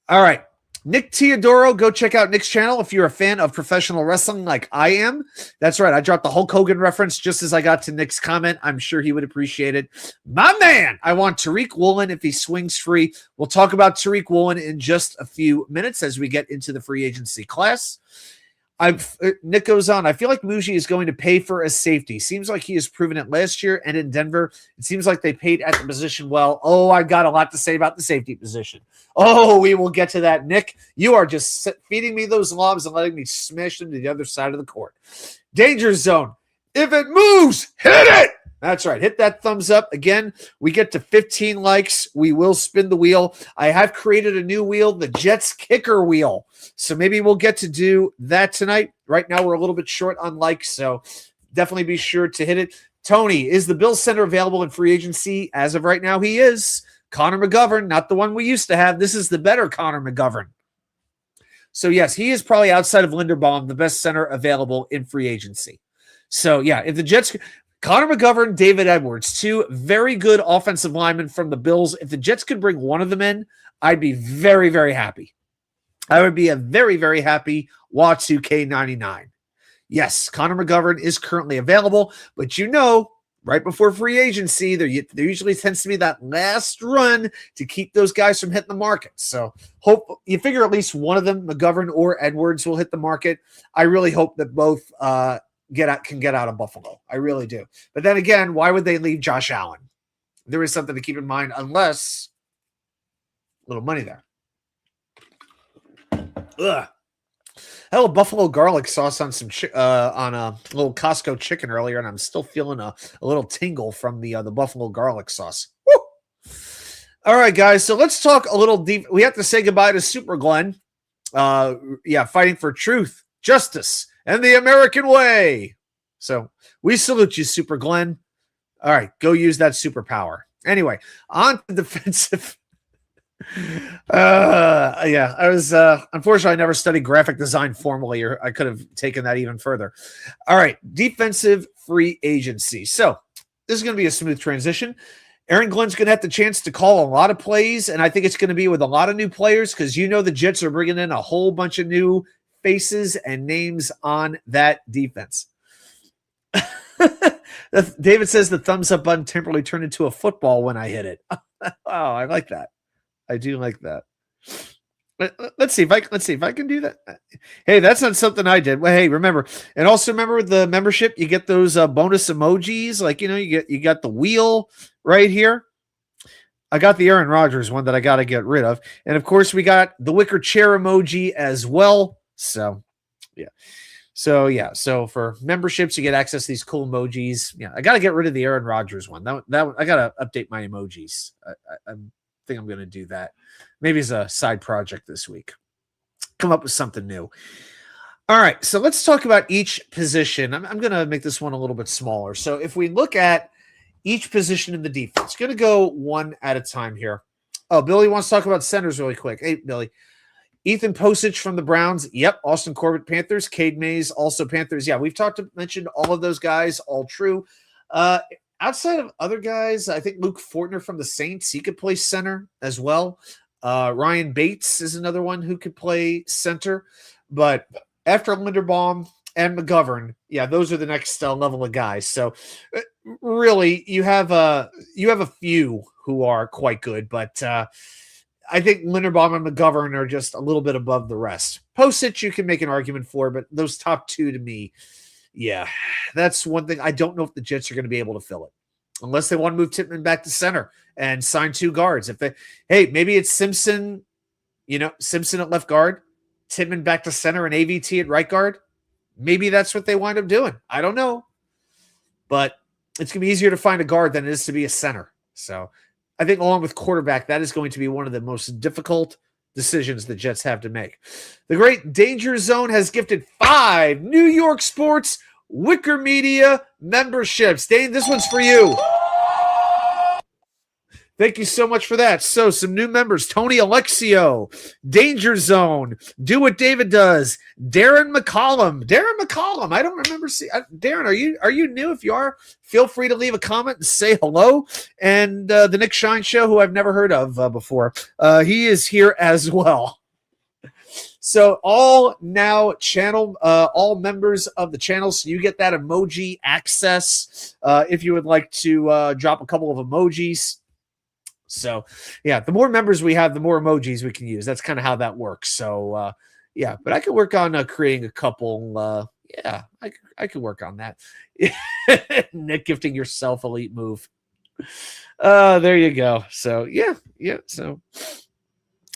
All right. Nick Teodoro, go check out Nick's channel if you're a fan of professional wrestling like I am. That's right. I dropped the Hulk Hogan reference just as I got to Nick's comment. I'm sure he would appreciate it. My man, I want Tariq Woolen if he swings free. We'll talk about Tariq Woolen in just a few minutes as we get into the free agency class. Nick goes on, I feel like Muji is going to pay for a safety. Seems like he has proven it last year and in Denver. It seems like they paid at the position well. Oh, I got a lot to say about the safety position. Oh, we will get to that, Nick. You are just feeding me those lobs and letting me smash them to the other side of the court. Danger zone. If it moves, hit it. That's right. Hit that thumbs up. Again, we get to 15 likes. We will spin the wheel. I have created a new wheel, the Jets kicker wheel. So maybe we'll get to do that tonight. Right now, we're a little bit short on likes, so definitely be sure to hit it. Tony, is the Bills center available in free agency? As of right now, he is. Connor McGovern, not the one we used to have. This is the better Connor McGovern. So, yes, he is probably outside of Linderbaum, the best center available in free agency. So, yeah, if the Jets... Connor McGovern, David Edwards, two very good offensive linemen from the Bills. If the Jets could bring one of them in, I'd be very, very happy. I would be a very, very happy Watsu K99. Yes, Connor McGovern is currently available, but you know, right before free agency, there usually tends to be that last run to keep those guys from hitting the market. So hope you figure at least one of them, McGovern or Edwards, will hit the market. I really hope that both can get out of Buffalo. I really do. But then again, why would they leave Josh Allen? There is something to keep in mind, unless a little money there. Ugh. I had a buffalo garlic sauce on some on a little Costco chicken earlier, and I'm still feeling a little tingle from the buffalo garlic sauce. Woo! All right, guys. So let's talk a little deep. We have to say goodbye to Super Glenn. Fighting for truth, justice, and the American way. So we salute you, Super Glenn. All right, go use that superpower. Anyway, on to defensive. I was unfortunately I never studied graphic design formally, or I could have taken that even further. All right, defensive free agency. So this is going to be a smooth transition. Aaron Glenn's going to have the chance to call a lot of plays, and I think it's going to be with a lot of new players because you know the Jets are bringing in a whole bunch of new faces and names on that defense. David says the thumbs up button temporarily turned into a football when I hit it. Oh, I like that. I do like that. Let's see if I can do that. Hey, that's not something I did. Well, hey, remember, and also remember the membership. You get those bonus emojis, like you got the wheel right here. I got the Aaron Rodgers one that I got to get rid of, and of course we got the wicker chair emoji as well. So, yeah. So for memberships, you get access to these cool emojis. Yeah, I got to get rid of the Aaron Rodgers one. That I got to update my emojis. I think I'm going to do that. Maybe as a side project this week. Come up with something new. All right, so let's talk about each position. I'm going to make this one a little bit smaller. So if we look at each position in the defense, going to go one at a time here. Oh, Billy wants to talk about centers really quick. Hey, Billy. Ethan Posich from the Browns. Yep. Austin Corbett, Panthers. Cade Mays, also Panthers. Yeah, we've mentioned all of those guys, all true. Outside of other guys, I think Luke Fortner from the Saints, he could play center as well. Ryan Bates is another one who could play center. But after Linderbaum and McGovern, yeah, those are the next level of guys. So really, you have a few who are quite good, but I think Linderbaum and McGovern are just a little bit above the rest. Posich, you can make an argument for, but those top two to me, yeah, that's one thing. I don't know if the Jets are going to be able to fill it unless they want to move Tippmann back to center and sign two guards. Maybe it's Simpson at left guard, Tippmann back to center, and AVT at right guard. Maybe that's what they wind up doing. I don't know, but it's going to be easier to find a guard than it is to be a center. So I think along with quarterback, that is going to be one of the most difficult decisions the Jets have to make. The great Danger Zone has gifted 5 New York Sports WickerMedia memberships. Dane, this one's for you. Thank you so much for that. So, some new members: Tony Alexio, Danger Zone, Do What David Does, Darren McCollum. Darren McCollum. I don't remember. Darren, are you new? If you are, feel free to leave a comment and say hello. And the Nick Shine Show, who I've never heard of before, he is here as well. So all members of the channel, so you get that emoji access if you would like to drop a couple of emojis. So, yeah, the more members we have, the more emojis we can use. That's kind of how that works. So, yeah, but I could work on creating a couple. I could work on that. Nick gifting yourself elite move. There you go. So, yeah. So,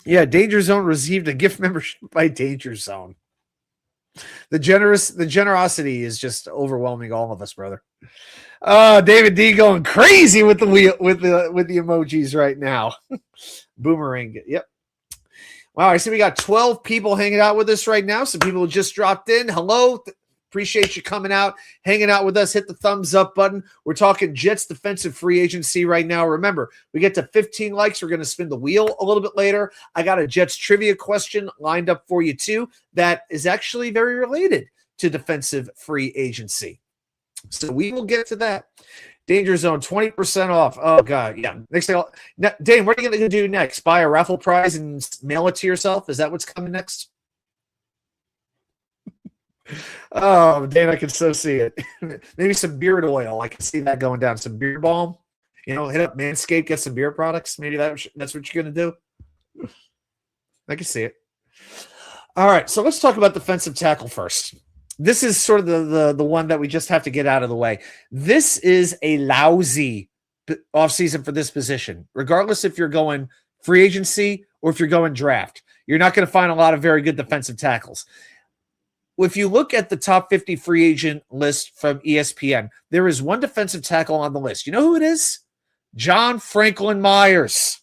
yeah, Danger Zone received a gift membership by Danger Zone. The generosity is just overwhelming all of us, brother. David D going crazy with the emojis right now. Boomerang. Yep. Wow, I see we got 12 people hanging out with us right now. Some people just dropped in. Hello. Appreciate you coming out, hanging out with us. Hit the thumbs up button. We're talking Jets defensive free agency right now. Remember, we get to 15 likes. We're going to spin the wheel a little bit later. I got a Jets trivia question lined up for you too that is actually very related to defensive free agency. So we will get to that. Danger Zone, 20% off. Oh, God. Yeah. Next thing, Dane, what are you going to do next? Buy a raffle prize and mail it to yourself? Is that what's coming next? Oh, Dane, I can so see it. Maybe some beard oil. I can see that going down. Some beard balm. Hit up Manscaped, get some beard products. Maybe that's what you're going to do. I can see it. All right. So let's talk about defensive tackle first. This is sort of the one that we just have to get out of the way. This is a lousy offseason for this position, regardless if you're going free agency or if you're going draft. You're not going to find a lot of very good defensive tackles. If you look at the top 50 free agent list from ESPN, there is one defensive tackle on the list. You know who it is? John Franklin Myers.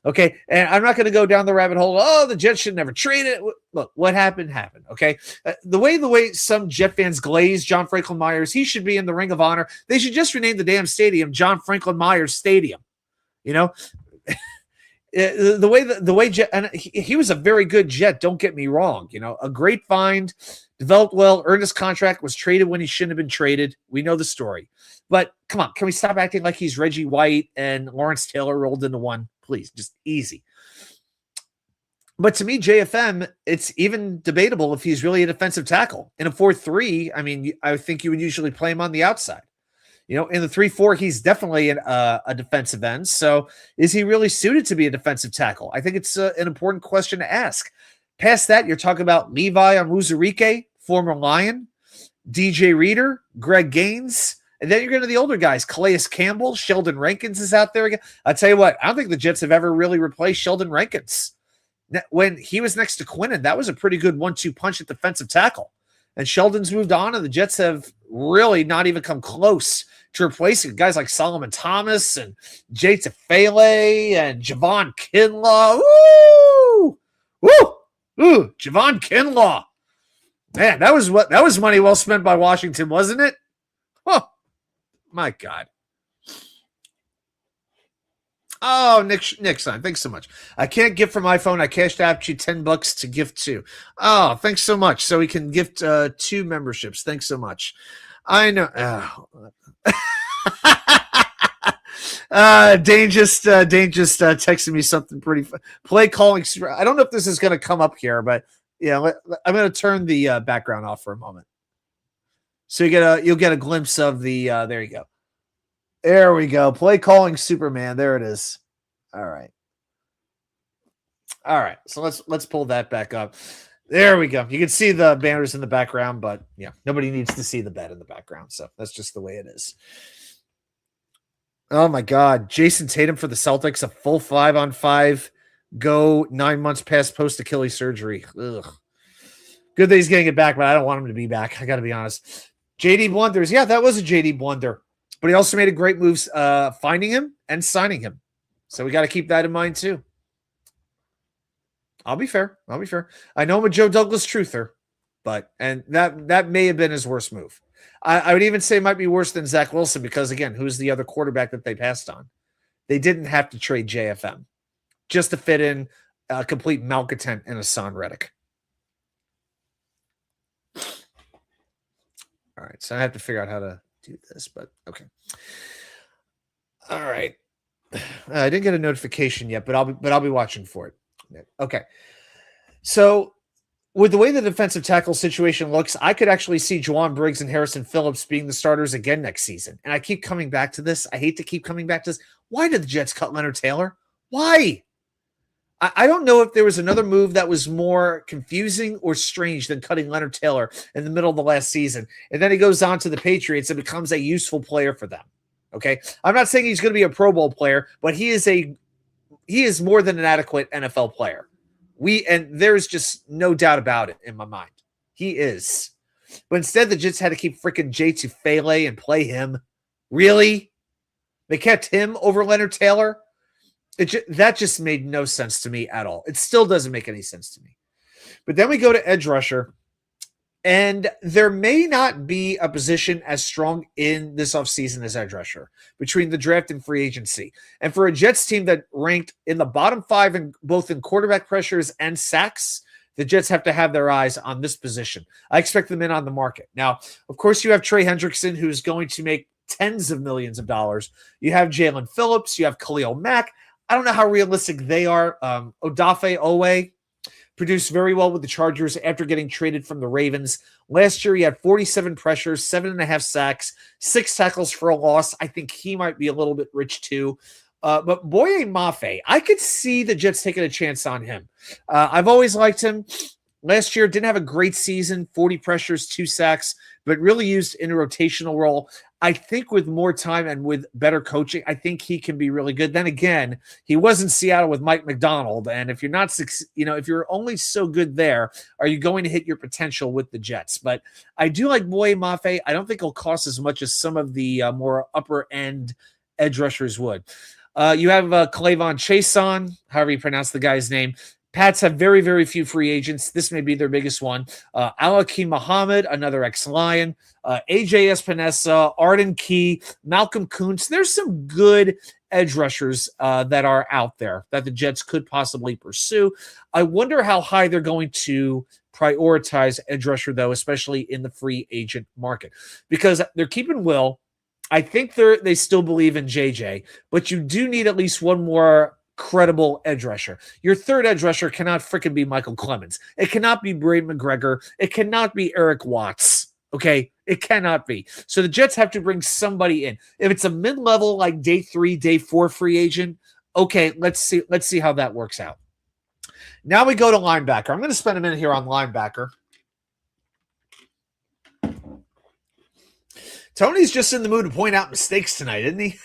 Okay, and I'm not going to go down the rabbit hole. Oh, the Jets should never trade it. Look, what happened. Okay, the way some Jet fans glaze John Franklin Myers, he should be in the Ring of Honor. They should just rename the damn stadium John Franklin Myers Stadium. The way Jet, and he was a very good Jet. Don't get me wrong. A great find, developed well, earned his contract, was traded when he shouldn't have been traded. We know the story. But come on, can we stop acting like he's Reggie White and Lawrence Taylor rolled into one? Please, just easy. But to me, JFM, it's even debatable if he's really a defensive tackle. In a 4-3, I mean, I think you would usually play him on the outside. In the 3-4, he's definitely a defensive end. So is he really suited to be a defensive tackle? I think it's an important question to ask. Past that, you're talking about Levi Onwuzurike, former Lion, DJ Reader, Greg Gaines. And then you're going to the older guys, Calais Campbell, Sheldon Rankins is out there again. I'll tell you what, I don't think the Jets have ever really replaced Sheldon Rankins. When he was next to Quinnen, that was a pretty good 1-2 punch at defensive tackle. And Sheldon's moved on, and the Jets have really not even come close to replacing guys like Solomon Thomas and Jay Tafele and Javon Kinlaw. Woo! Woo! Ooh, Javon Kinlaw. Man, that was money well spent by Washington, wasn't it? Oh, my God. Oh, Nick Stein, thanks so much. I can't gift from my phone. I cashed out you $10 to gift to. Oh, thanks so much. So we can gift 2 memberships. Thanks so much. I know. Dane just texted me something pretty fun. Play calling. I don't know if this is going to come up here, but yeah, I'm going to turn the background off for a moment. So you'll get a glimpse of the. There you go. There we go. Play calling Superman. There it is. All right. So let's pull that back up. There we go. You can see the banners in the background, but yeah, nobody needs to see the bed in the background. So that's just the way it is. Oh my God. Jason Tatum for the Celtics, a full 5-on-5 go 9 months past post Achilles surgery. Ugh. Good that he's getting it back, but I don't want him to be back. I got to be honest. JD blunders. Yeah, that was a JD blunder, but he also made a great moves finding him and signing him. So we got to keep that in mind too. I'll be fair. I know I'm a Joe Douglas truther, and that may have been his worst move. I would even say it might be worse than Zach Wilson because, again, who's the other quarterback that they passed on? they didn't have to trade JFM just to fit in a complete malcontent and Hassan Reddick. All right, so I have to figure out how to do this, but okay. All right. I didn't get a notification yet, but I'll be watching for it. Okay. So with the way the defensive tackle situation looks, I could actually see Juwan Briggs and Harrison Phillips being the starters again next season. And I keep coming back to this. I hate to keep coming back to this. Why did the Jets cut Leonard Taylor? Why? I don't know if there was another move that was more confusing or strange than cutting Leonard Taylor in the middle of the last season. And then he goes on to the Patriots and becomes a useful player for them. Okay. I'm not saying he's going to be a Pro Bowl player, but he is more than an adequate NFL player. And there's just no doubt about it in my mind. He is. But instead, the Jets had to keep freaking Jay Tufele and play him. Really? They kept him over Leonard Taylor? That just made no sense to me at all. It still doesn't make any sense to me. But then we go to edge rusher, and there may not be a position as strong in this offseason as edge rusher between the draft and free agency. And for a Jets team that ranked in the bottom 5 in both in quarterback pressures and sacks, the Jets have to have their eyes on this position. I expect them in on the market. Now, of course, you have Trey Hendrickson, who's going to make tens of millions of dollars. You have Jalen Phillips. You have Khalil Mack. I don't know how realistic they are. Odafe Owe produced very well with the Chargers after getting traded from the Ravens. Last year, he had 47 pressures, 7.5 sacks, 6 tackles for a loss. I think he might be a little bit rich too. But Boye Mafe, I could see the Jets taking a chance on him. I've always liked him. Last year, didn't have a great season, 40 pressures, 2 sacks, but really used in a rotational role. I think with more time and with better coaching, I think he can be really good. Then again, he was in Seattle with Mike McDonald. And if you're not, if you're only so good there, are you going to hit your potential with the Jets? But I do like Boye Mafe. I don't think he'll cost as much as some of the more upper end edge rushers would. You have Clavon Chason, however you pronounce the guy's name. Pats have very, very few free agents. This may be their biggest one. Alakeem Muhammad, another ex-Lion. AJ Espinosa, Arden Key, Malcolm Kuntz. There's some good edge rushers that are out there that the Jets could possibly pursue. I wonder how high they're going to prioritize edge rusher, though, especially in the free agent market. Because they're keeping Will. I think they still believe in JJ, but you do need at least one more credible edge rusher. Your third edge rusher cannot freaking be Michael Clemens. It cannot be Braden McGregor. It cannot be Eric Watts. Okay? It cannot be. So the Jets have to bring somebody in. If it's a mid-level like day 3, day 4 free agent, okay, let's see how that works out. Now we go to linebacker. I'm going to spend a minute here on linebacker. Tony's just in the mood to point out mistakes tonight, isn't he?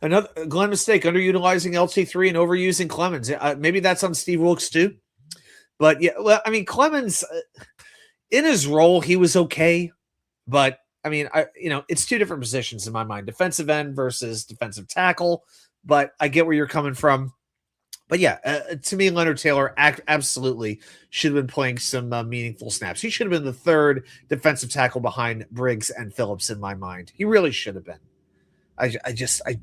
Another Glenn mistake, underutilizing LT3 and overusing Clemens. Maybe that's on Steve Wilkes too. But yeah, well, I mean, Clemens in his role, he was okay. But I mean, it's two different positions in my mind: defensive end versus defensive tackle. But I get where you're coming from. But yeah, to me, Leonard Taylor absolutely should have been playing some meaningful snaps. He should have been the third defensive tackle behind Briggs and Phillips in my mind. He really should have been. I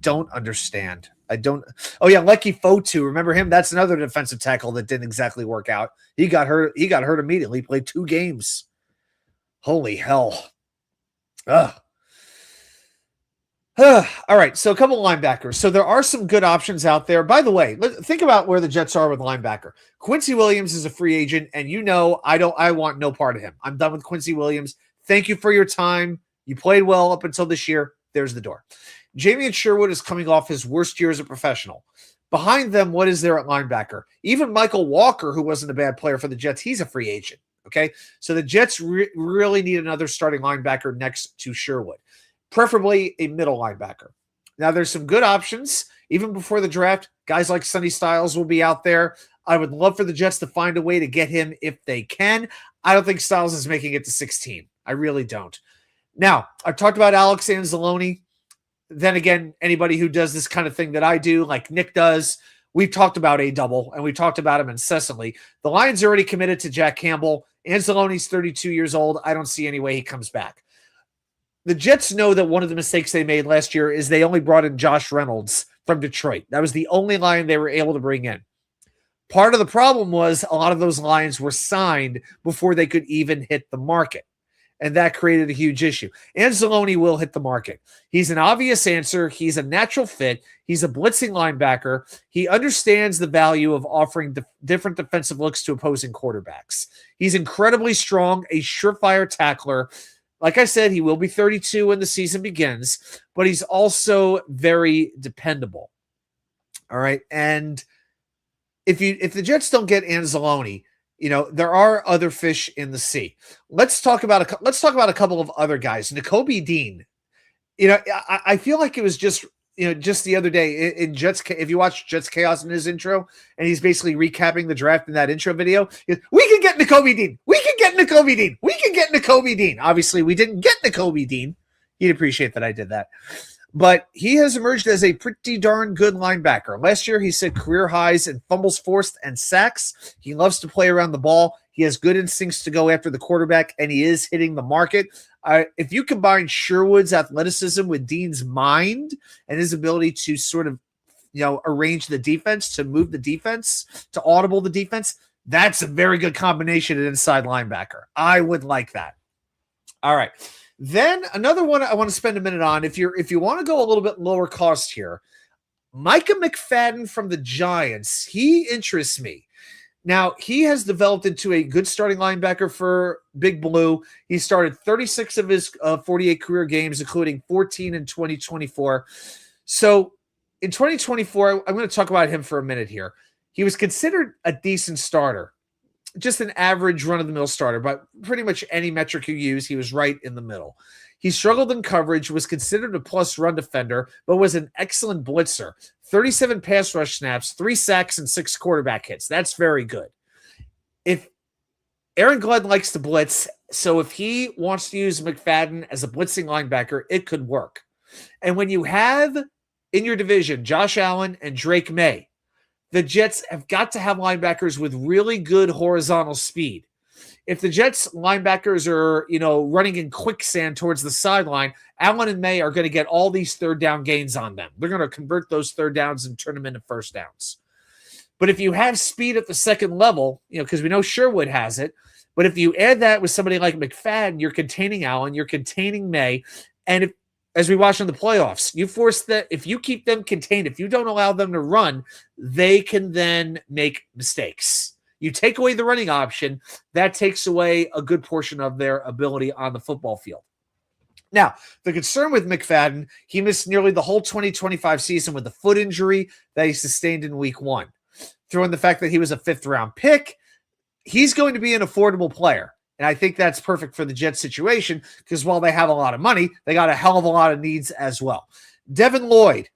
don't understand. Oh yeah, Lecky Fotu. Remember him? That's another defensive tackle that didn't exactly work out. He got hurt immediately. He played 2 games. Holy hell. Ugh. All right, so a couple of linebackers. So there are some good options out there. By the way, think about where the Jets are with linebacker. Quincy Williams is a free agent, and I want no part of him. I'm done with Quincy Williams. Thank you for your time. You played well up until this year. There's the door. Jamian Sherwood is coming off his worst year as a professional. Behind them, what is there at linebacker? Even Michael Walker, who wasn't a bad player for the Jets, he's a free agent. Okay, so the Jets really need another starting linebacker next to Sherwood, preferably a middle linebacker. Now, there's some good options. Even before the draft, guys like Sonny Styles will be out there. I would love for the Jets to find a way to get him if they can. I don't think Styles is making it to 16. I really don't. Now, I've talked about Alex Anzalone. Then again, anybody who does this kind of thing that I do, like Nick does, we've talked about a double, and we've talked about him incessantly. The Lions are already committed to Jack Campbell. Anzalone's 32 years old. I don't see any way he comes back. The Jets know that one of the mistakes they made last year is they only brought in Josh Reynolds from Detroit. That was the only line they were able to bring in. Part of the problem was a lot of those lines were signed before they could even hit the market. And that created a huge issue. Anzalone will hit the market. He's an obvious answer. He's a natural fit. He's a blitzing linebacker. He understands the value of offering different defensive looks to opposing quarterbacks. He's incredibly strong, a surefire tackler. Like I said, he will be 32 when the season begins, but he's also very dependable. All right. And if the Jets don't get Anzalone, there are other fish in the sea. Let's talk about a couple of other guys. Nakobe Dean. I feel like it was just the other day in Jets. If you watch Jets Chaos in his intro, and he's basically recapping the draft in that intro video, we can get Nakobe Dean. We can get Nakobe Dean. We can get Nakobe Dean. Obviously, we didn't get Nakobe Dean. He'd appreciate that I did that. But he has emerged as a pretty darn good linebacker. Last year, he set career highs in fumbles forced and sacks. He loves to play around the ball. He has good instincts to go after the quarterback, and he is hitting the market. If you combine Sherwood's athleticism with Dean's mind and his ability to sort of, arrange the defense, to move the defense, to audible the defense, that's a very good combination at inside linebacker. I would like that. All right. Then another one I want to spend a minute on, if you want to go a little bit lower cost here, Micah McFadden from the Giants. He interests me. Now, he has developed into a good starting linebacker for Big Blue. He started 36 of his 48 career games, including 14 in 2024. So in 2024, I'm going to talk about him for a minute here. He was considered a decent starter. Just an average run-of-the-mill starter, but pretty much any metric you use, he was right in the middle. He struggled in coverage, was considered a plus run defender, but was an excellent blitzer. 37 pass rush snaps, 3 sacks, and 6 quarterback hits. That's very good. If Aaron Glenn likes to blitz, so if he wants to use McFadden as a blitzing linebacker, it could work. And when you have in your division Josh Allen and Drake May, the Jets have got to have linebackers with really good horizontal speed. If the Jets linebackers are, running in quicksand towards the sideline, Allen and May are going to get all these third down gains on them. They're going to convert those third downs and turn them into first downs. But if you have speed at the second level, because we know Sherwood has it, but if you add that with somebody like McFadden, you're containing Allen, you're containing May, and as we watch in the playoffs, you force that if you keep them contained, if you don't allow them to run, they can then make mistakes. You take away the running option, that takes away a good portion of their ability on the football field. Now, the concern with McFadden, he missed nearly the whole 2025 season with the foot injury that he sustained in week 1. Throw in the fact that he was a 5th-round pick, he's going to be an affordable player. And I think that's perfect for the Jets situation because while they have a lot of money, they got a hell of a lot of needs as well. Devin Lloyd,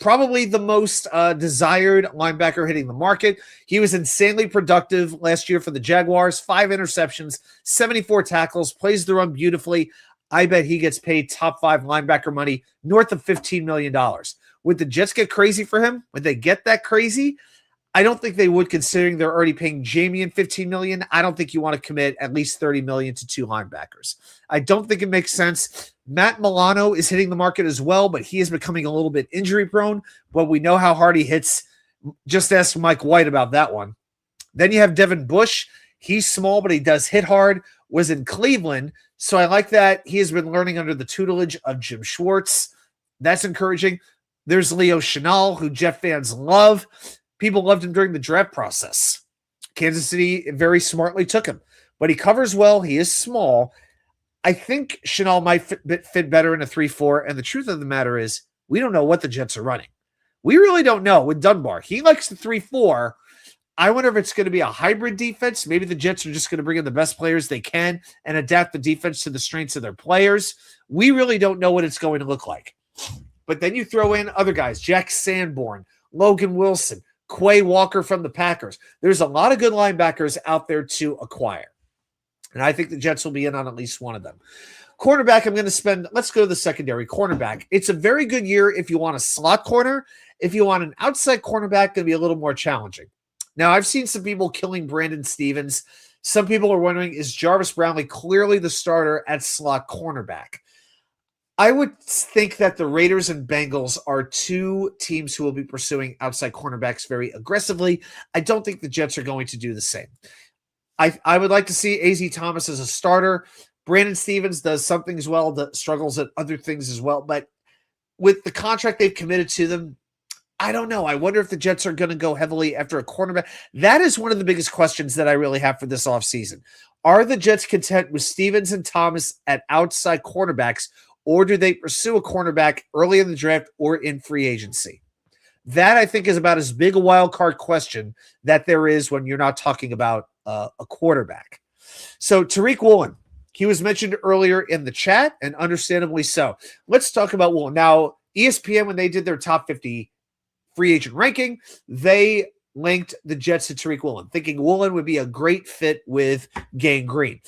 probably the most desired linebacker hitting the market. He was insanely productive last year for the Jaguars. 5 interceptions, 74 tackles, plays the run beautifully. I bet he gets paid top 5 linebacker money, north of $15 million. Would the Jets get crazy for him? Would they get that crazy? I don't think they would, considering they're already paying Jamian $15 million. I don't think you want to commit at least $30 million to 2 linebackers. I don't think it makes sense. Matt Milano is hitting the market as well, but he is becoming a little bit injury prone. But we know how hard he hits. Just ask Mike White about that one. Then you have Devin Bush. He's small, but he does hit hard. Was in Cleveland, so I like that. He has been learning under the tutelage of Jim Schwartz. That's encouraging. There's Leo Chenal, who Jet fans love. People loved him during the draft process. Kansas City very smartly took him, but he covers well. He is small. I think Chenal might fit better in a 3-4, and the truth of the matter is we don't know what the Jets are running. We really don't know with Dunbar. He likes the 3-4. I wonder if it's going to be a hybrid defense. Maybe the Jets are just going to bring in the best players they can and adapt the defense to the strengths of their players. We really don't know what it's going to look like. But then you throw in other guys, Jack Sanborn, Logan Wilson, Quay Walker from the Packers. There's a lot of good linebackers out there to acquire. And I think the Jets will be in on at least one of them. Cornerback, let's go to the secondary. Cornerback. It's a very good year if you want a slot corner. If you want an outside cornerback, going to be a little more challenging. Now, I've seen some people killing Brandon Stevens. Some people are wondering, is Jarvis Brownlee clearly the starter at slot cornerback? I would think that the Raiders and Bengals are two teams who will be pursuing outside cornerbacks very aggressively. I don't think the Jets are going to do the same. I would like to see A.Z. Thomas as a starter. Brandon Stevens does some things well, that struggles at other things as well. But with the contract they've committed to them, I don't know. I wonder if the Jets are going to go heavily after a cornerback. That is one of the biggest questions that I really have for this offseason. Are the Jets content with Stevens and Thomas at outside cornerbacks, or do they pursue a cornerback early in the draft or in free agency? That, I think, is about as big a wild card question that there is when you're not talking about a quarterback. So Tariq Woolen, he was mentioned earlier in the chat, and understandably so. Let's talk about Woolen. Now, ESPN, when they did their top 50 free agent ranking, they linked the Jets to Tariq Woolen, thinking Woolen would be a great fit with Gang Green.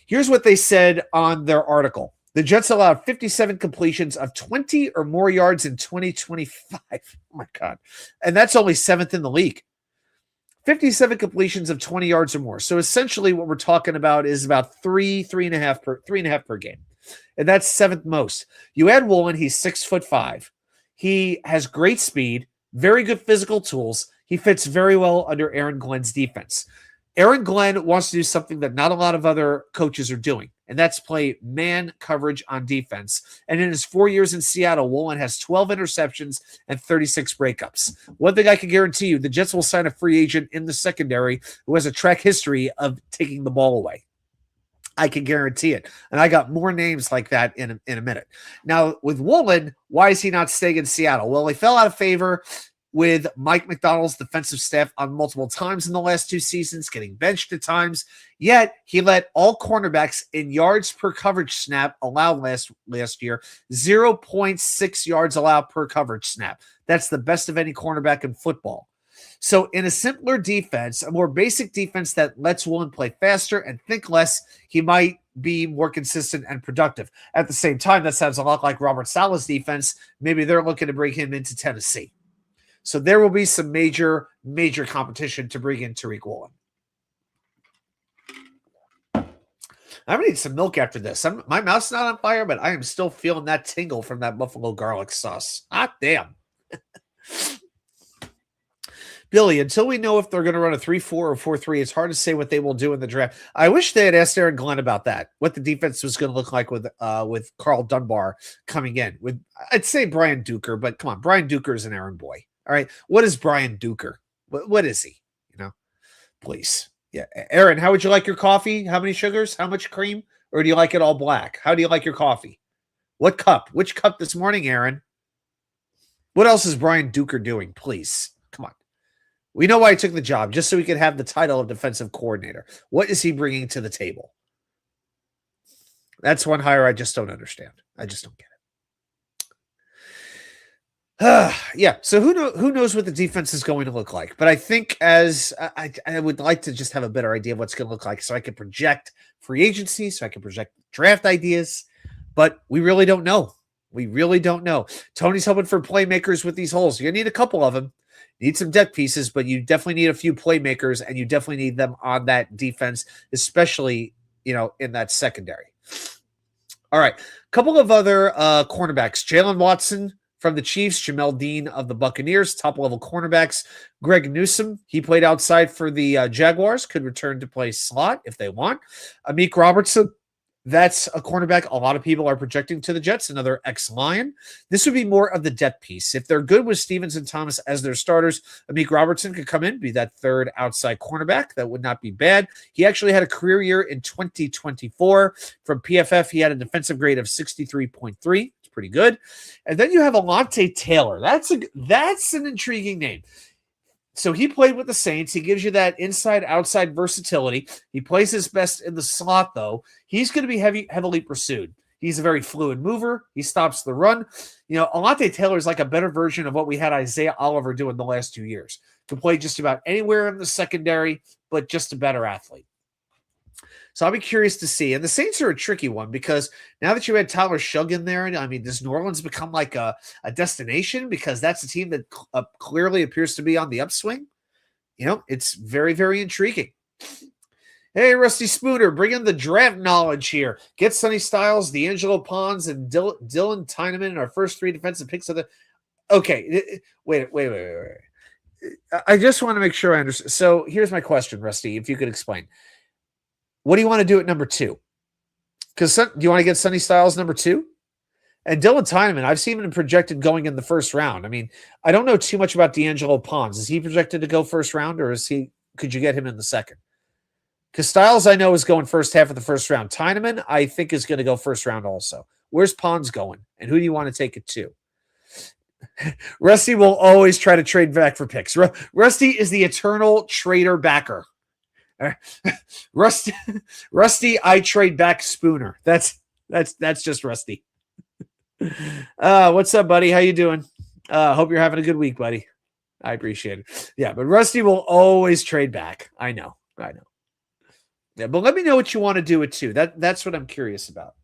Here's what they said on their article. The Jets allowed 57 completions of 20 or more yards in 2025. Oh, my God. And that's only 7th in the league. 57 completions of 20 yards or more. So essentially what we're talking about is about three and a half per game. And that's 7th most. You add Woolen, he's 6'5". He has great speed, very good physical tools. He fits very well under Aaron Glenn's defense. Aaron Glenn wants to do something that not a lot of other coaches are doing, and that's play man coverage on defense. And in his 4 years in Seattle, Woolen has 12 interceptions and 36 breakups. One thing I can guarantee you, the Jets will sign a free agent in the secondary who has a track history of taking the ball away. I can guarantee it. And I got more names like that in a minute. Now, with Woolen, why is he not staying in Seattle? Well, he fell out of favor with Mike McDonald's defensive staff on multiple times in the last 2 seasons, getting benched at times. Yet, he let all cornerbacks in yards per coverage snap allowed last year, 0.6 yards allowed per coverage snap. That's the best of any cornerback in football. So in a simpler defense, a more basic defense that lets Woolen play faster and think less, he might be more consistent and productive. At the same time, that sounds a lot like Robert Saleh's defense. Maybe they're looking to bring him into Tennessee. So there will be some major competition to bring in Tariq Woolen. I'm going to need some milk after this. My mouth's not on fire, but I am still feeling that tingle from that buffalo garlic sauce. Hot damn. Billy, until we know if they're going to run a 3-4 or 4-3, it's hard to say what they will do in the draft. I wish they had asked Aaron Glenn about that, what the defense was going to look like with Carl Dunbar coming in. I'd say Brian Duker, but come on, Brian Duker is an errand boy. All right. What is Brian Duker? What is he? Please. Yeah. Aaron, how would you like your coffee? How many sugars? How much cream? Or do you like it all black? How do you like your coffee? What cup? Which cup this morning, Aaron? What else is Brian Duker doing? Please. Come on. We know why he took the job, just so he could have the title of defensive coordinator. What is he bringing to the table? That's one hire I just don't understand. I just don't get it. Yeah, so who knows what the defense is going to look like? But I think I would like to just have a better idea of what's going to look like, so I can project free agency, so I can project draft ideas. But we really don't know. We really don't know. Tony's hoping for playmakers with these holes. You're going to need a couple of them. Need some depth pieces, but you definitely need a few playmakers, and you definitely need them on that defense, especially in that secondary. All right, a couple of other cornerbacks: Jalen Watson from the Chiefs, Jamel Dean of the Buccaneers, top-level cornerbacks. Greg Newsome, he played outside for the Jaguars, could return to play slot if they want. Amik Robertson, that's a cornerback a lot of people are projecting to the Jets, another ex-Lion. This would be more of the depth piece. If they're good with Stevens and Thomas as their starters, Amik Robertson could come in, be that third outside cornerback. That would not be bad. He actually had a career year in 2024. From PFF, he had a defensive grade of 63.3. Pretty good. And then you have Alontae Taylor. That's an intriguing name. So he played with the Saints. He gives you that inside-outside versatility. He plays his best in the slot, though. He's going to be heavily pursued. He's a very fluid mover. He stops the run. Alontae Taylor is like a better version of what we had Isaiah Oliver do in the last 2 years. Can play just about anywhere in the secondary, but just a better athlete. So I'll be curious to see. And the Saints are a tricky one because now that you had Tyler Shugg in there, does New Orleans become like a destination because that's a team that clearly appears to be on the upswing? It's very, very intriguing. Hey, Rusty Spooner, bring in the draft knowledge here. Get Sonny Styles, D'Angelo Pons, and Dylan Tyneman in our first 3 defensive picks of the. Okay, wait. I just want to make sure I understand. So here's my question, Rusty, if you could explain. What do you want to do at number 2? Because do you want to get Sonny Styles number 2? And Dylan Tyneman, I've seen him projected going in the first round. I mean, I don't know too much about D'Angelo Pons. Is he projected to go first round, or could you get him in the second? Because Styles, I know, is going first half of the first round. Tyneman, I think, is going to go first round also. Where's Pons going? And who do you want to take it to? Rusty will always try to trade back for picks. Rusty is the eternal trader backer. Rusty, I trade back Spooner. That's just Rusty. What's up, buddy? How you doing? Hope you're having a good week, buddy. I appreciate it. Yeah, but Rusty will always trade back. I know. Yeah, but let me know what you want to do it too. That's what I'm curious about.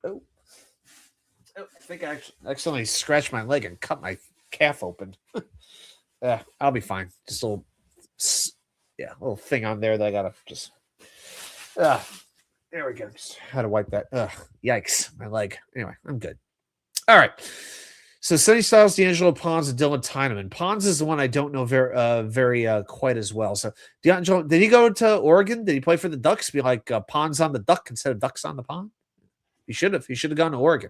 Oh, I think I accidentally scratched my leg and cut my calf open. I'll be fine. Just a little thing on there that I gotta just. There we go. Just how to wipe that. Yikes, my leg. Anyway, I'm good. All right. So Sonny Styles, D'Angelo Pons, and Dylan Tyneman. Pons is the one I don't know very quite as well. So D'Angelo, did he go to Oregon? Did he play for the Ducks? Be like Pons on the Duck instead of Ducks on the Pond? He should have. He should have gone to Oregon.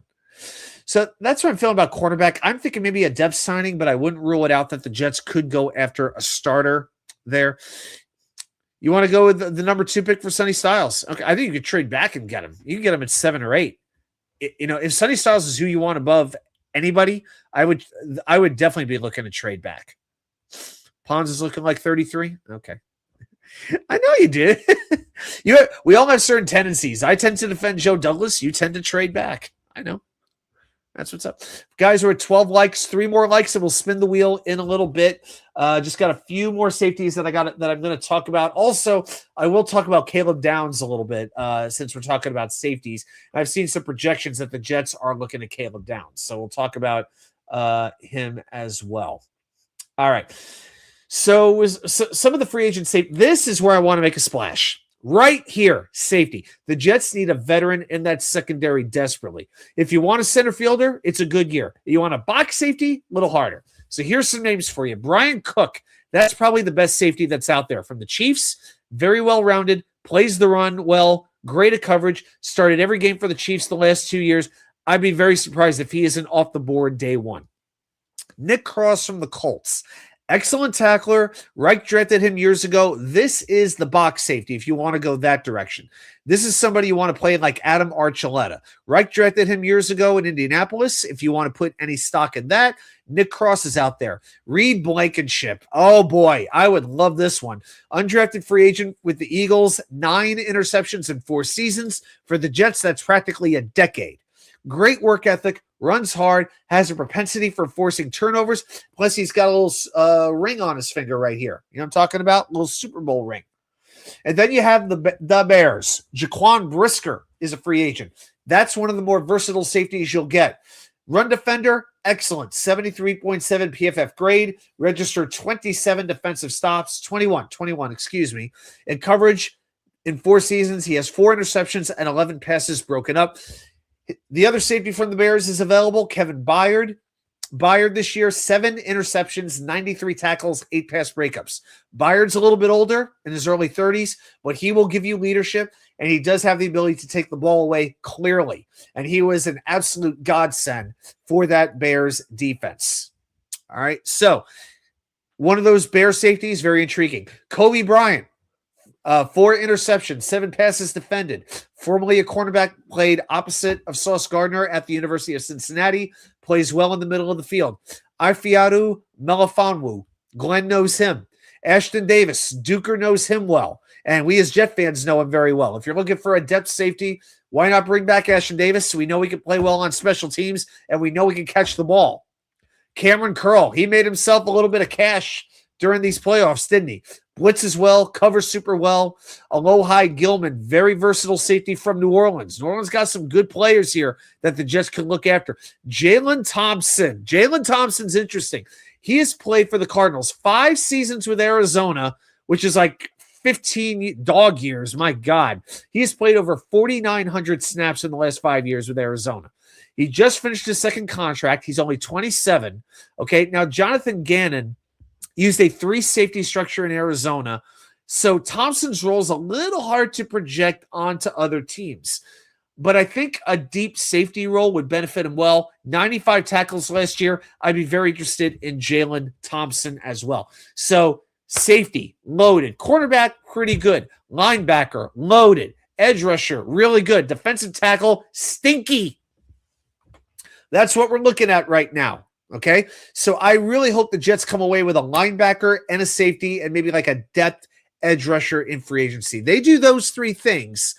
So that's what I'm feeling about cornerback. I'm thinking maybe a depth signing, but I wouldn't rule it out that the Jets could go after a starter there. You want to go with the number 2 pick for Sonny Styles? Okay, I think you could trade back and get him. You can get him at 7 or 8. If Sonny Styles is who you want above anybody, I would definitely be looking to trade back. Pons is looking like 33. Okay. I know you did. We all have certain tendencies. I tend to defend Joe Douglas. You tend to trade back. I know. That's what's up. Guys, we're at 12 likes, 3 more likes, and we'll spin the wheel in a little bit. Just got a few more safeties that I'm going to talk about. Also, I will talk about Caleb Downs a little bit since we're talking about safeties. I've seen some projections that the Jets are looking at Caleb Downs, so we'll talk about him as well. All right. So some of the free agent safety. This is where I want to make a splash. Right here, safety. The Jets need a veteran in that secondary desperately. If you want a center fielder, it's a good year. You want a box safety, a little harder. So here's some names for you. Brian Cook, that's probably the best safety that's out there from the Chiefs. Very well-rounded, plays the run well, great at coverage, started every game for the Chiefs the last 2 years. I'd be very surprised if he isn't off the board day one. Nick Cross from the Colts. Excellent tackler. Reich drafted him years ago. This is the box safety if you want to go that direction. This is somebody you want to play like Adam Archuleta. Reich drafted him years ago in Indianapolis. If you want to put any stock in that, Nick Cross is out there. Reed Blankenship. Oh, boy. I would love this one. Undrafted free agent with the Eagles. 9 interceptions in 4 seasons. For the Jets, that's practically a decade. Great work ethic, runs hard, has a propensity for forcing turnovers. Plus, he's got a little ring on his finger right here. You know what I'm talking about? A little Super Bowl ring. And then you have the Bears. Jaquan Brisker is a free agent. That's one of the more versatile safeties you'll get. Run defender, excellent. 73.7 PFF grade. Registered 27 defensive stops. 21, excuse me. In coverage in 4 seasons, he has 4 interceptions and 11 passes broken up. The other safety from the Bears is available, Kevin Byard. Byard this year, 7 interceptions, 93 tackles, 8 pass breakups. Byard's a little bit older, in his early 30s, but he will give you leadership, and he does have the ability to take the ball away clearly. And he was an absolute godsend for that Bears defense. All right, so one of those Bears safeties, very intriguing. Kobe Bryant. 4 interceptions, 7 passes defended. Formerly a cornerback, played opposite of Sauce Gardner at the University of Cincinnati. Plays well in the middle of the field. Ifeatu Melifonwu. Glenn knows him. Ashton Davis. Duker knows him well. And we as Jet fans know him very well. If you're looking for a depth safety, why not bring back Ashton Davis? We know he can play well on special teams, and we know he can catch the ball. Cameron Curl. He made himself a little bit of cash during these playoffs, didn't he? Blitzes well, covers super well. Alohi Gilman, very versatile safety from New Orleans. New Orleans got some good players here that the Jets can look after. Jalen Thompson. Jalen Thompson's interesting. He has played for the Cardinals 5 seasons with Arizona, which is like 15 dog years. My God. He has played over 4,900 snaps in the last 5 years with Arizona. He just finished his second contract. He's only 27. Okay. Now, Jonathan Gannon used a 3 safety structure in Arizona. So Thompson's role is a little hard to project onto other teams. But I think a deep safety role would benefit him well. 95 tackles last year. I'd be very interested in Jalen Thompson as well. So safety, loaded. Cornerback, pretty good. Linebacker, loaded. Edge rusher, really good. Defensive tackle, stinky. That's what we're looking at right now. Okay. So I really hope the Jets come away with a linebacker and a safety and maybe like a depth edge rusher in free agency. They do those 3 things.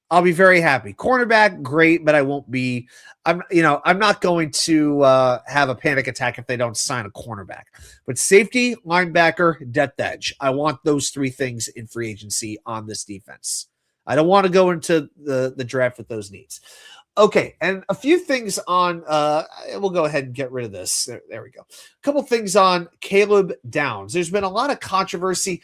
I'll be very happy. Cornerback, great, but I won't be. I'm not going to have a panic attack if they don't sign a cornerback. But safety, linebacker, depth edge. I want those 3 things in free agency on this defense. I don't want to go into the draft with those needs. Okay, and a few things on. We'll go ahead and get rid of this. There we go. A couple things on Caleb Downs. There's been a lot of controversy.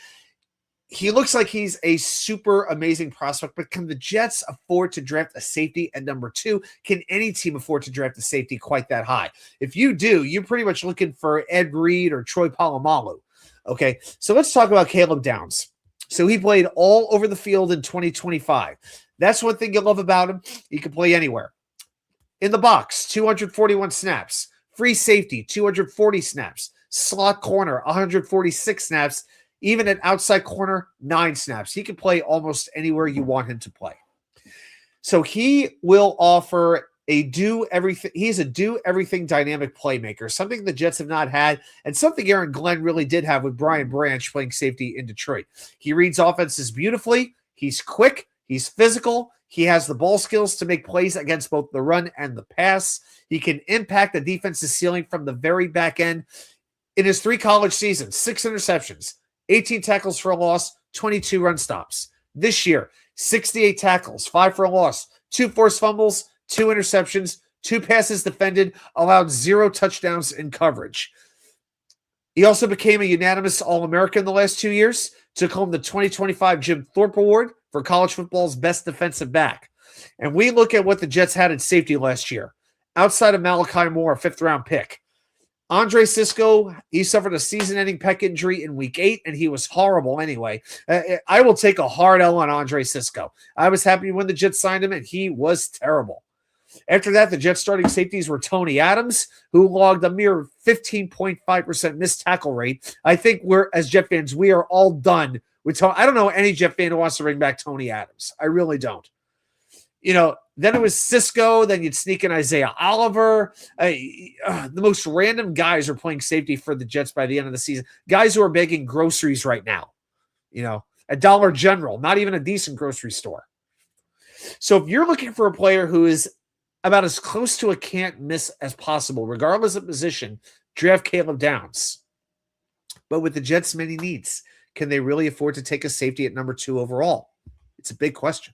He looks like he's a super amazing prospect, but can the Jets afford to draft a safety at number 2? Can any team afford to draft a safety quite that high? If you do, you're pretty much looking for Ed Reed or Troy Polamalu. Okay, so let's talk about Caleb Downs. So he played all over the field in 2025. That's one thing you love about him. He can play anywhere. In the box, 241 snaps. Free safety, 240 snaps. Slot corner, 146 snaps. Even at outside corner, 9 snaps. He can play almost anywhere you want him to play. So he will offer a do-everything. He's a do-everything dynamic playmaker, something the Jets have not had, and something Aaron Glenn really did have with Brian Branch playing safety in Detroit. He reads offenses beautifully. He's quick. He's physical. He has the ball skills to make plays against both the run and the pass. He can impact the defense's ceiling from the very back end. In his 3 college seasons, 6 interceptions, 18 tackles for a loss, 22 run stops. This year, 68 tackles, 5 for a loss, 2 forced fumbles, 2 interceptions, 2 passes defended, allowed 0 touchdowns in coverage. He also became a unanimous All-American the last 2 years, took home the 2025 Jim Thorpe Award for college football's best defensive back. And we look at what the Jets had at safety last year. Outside of Malachi Moore, a 5th-round pick, Andre Sisco, he suffered a season-ending pec injury in week 8, and he was horrible anyway. I will take a hard L on Andre Sisco. I was happy when the Jets signed him, and he was terrible. After that, the Jets starting safeties were Tony Adams, who logged a mere 15.5% missed tackle rate. I think as Jet fans, we are all done with Tony. I don't know any Jet fan who wants to bring back Tony Adams. I really don't. Then it was Sisco. Then you'd sneak in Isaiah Oliver. The most random guys are playing safety for the Jets by the end of the season. Guys who are bagging groceries right now. At Dollar General, not even a decent grocery store. So if you're looking for a player who is about as close to a can't miss as possible, regardless of position, draft Caleb Downs. But with the Jets' many needs, can they really afford to take a safety at number 2 overall? It's a big question.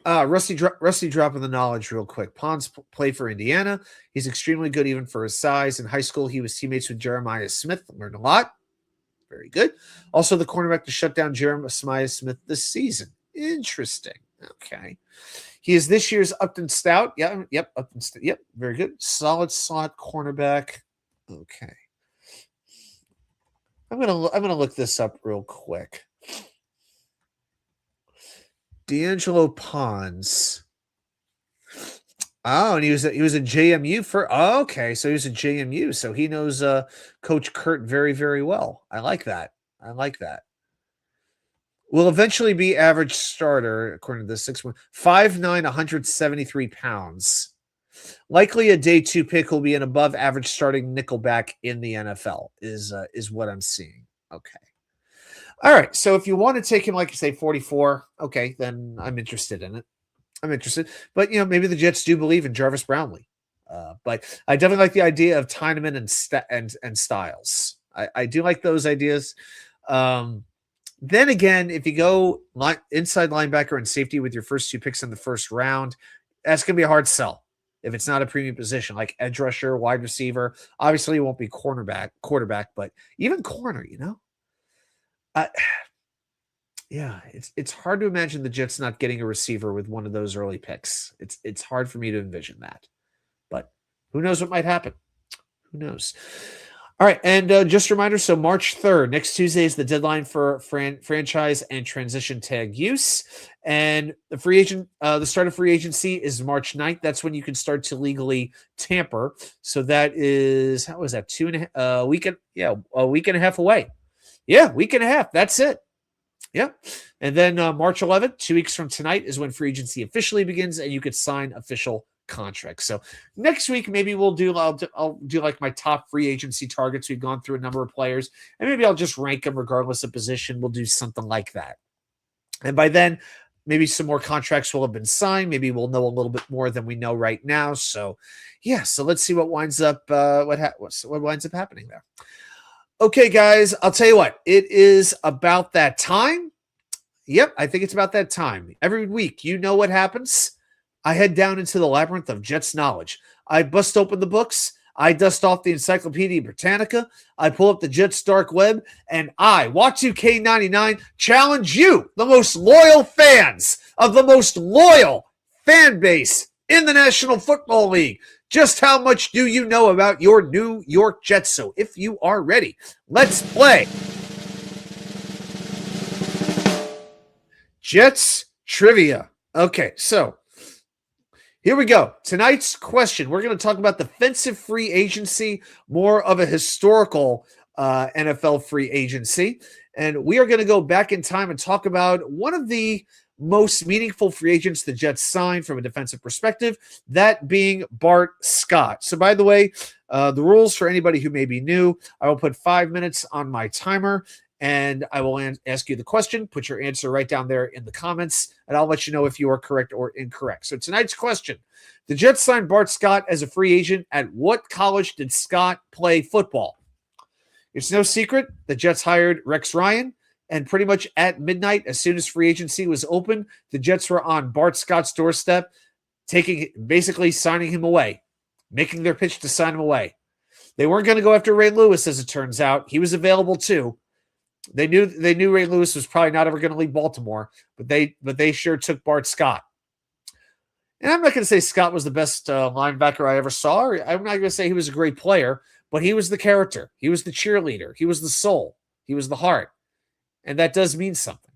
Rusty dropping the knowledge real quick. Pons played for Indiana. He's extremely good even for his size. In high school, he was teammates with Jeremiah Smith. Learned a lot. Very good. Also, the cornerback to shut down Jeremiah Smith this season. Interesting. Okay. He is this year's Upton Stout. Yep. Upton Stout. Yep. Very good. Solid slot cornerback. Okay. I'm gonna look this up real quick. D'Angelo Pons. Oh, and he was a JMU for. Oh, okay, so he was a JMU, so he knows Coach Kurt very, very well. I like that. Will eventually be average starter according to this 6'1", 5'9", 173 pounds. Likely a day 2 pick will be an above average starting nickelback in the NFL. Is what I'm seeing. Okay. All right, so if you want to take him, like you say, 44, okay, then I'm interested in it. But maybe the Jets do believe in Jarvis Brownlee. But I definitely like the idea of Tyneman and Styles. I do like those ideas. Then again, if you go inside linebacker and safety with your first 2 picks in the first round, that's going to be a hard sell if it's not a premium position like edge rusher, wide receiver. Obviously, it won't be quarterback, but even corner, Yeah, it's hard to imagine the Jets not getting a receiver with one of those early picks. It's hard for me to envision that. But who knows what might happen? Who knows? All right, and just a reminder, so March 3rd, next Tuesday is the deadline for franchise and transition tag use. And the start of free agency is March 9th. That's when you can start to legally tamper. So that is, how was that, a week and a half away. Yeah, week and a half. That's it. Yeah. And then March 11th, 2 weeks from tonight, is when free agency officially begins and you could sign official contracts. So next week, maybe I'll do like my top free agency targets. We've gone through a number of players, and maybe I'll just rank them regardless of position. We'll do something like that. And by then, maybe some more contracts will have been signed. Maybe we'll know a little bit more than we know right now. So yeah, so let's see what winds up what winds up happening there. Okay, guys, I'll tell you what, it is about that time. Yep, I think it's about that time. Every week, you know what happens. I head down into the labyrinth of Jets knowledge. I bust open the books. I dust off the Encyclopedia Britannica. I pull up the Jets dark web, and I, Watu-K99, challenge you, the most loyal fans of the most loyal fan base in the National Football League. Just how much do you know about your New York Jets? So if you are ready, let's play Jets Trivia. Okay, so here we go. Tonight's question, we're going to talk about defensive free agency, more of a historical NFL free agency. And we are going to go back in time and talk about one of the most meaningful free agents the Jets signed from a defensive perspective, that being Bart Scott. So by the way, the rules for anybody who may be new, I will put 5 minutes on my timer, and I will ask you the question. Put your answer right down there in the comments, and I'll let you know if you are correct or incorrect. So tonight's question, the Jets signed Bart Scott as a free agent. At what college did Scott play football? It's no secret the Jets hired Rex Ryan, and pretty much at midnight, as soon as free agency was open, the Jets were on Bart Scott's doorstep, basically signing him away, making their pitch to sign him away. They weren't going to go after Ray Lewis, as it turns out. He was available too. They knew Ray Lewis was probably not ever going to leave Baltimore, but they sure took Bart Scott. And I'm not going to say Scott was the best linebacker I ever saw. I'm not going to say he was a great player, but he was the character. He was the cheerleader. He was the soul. He was the heart. And that does mean something.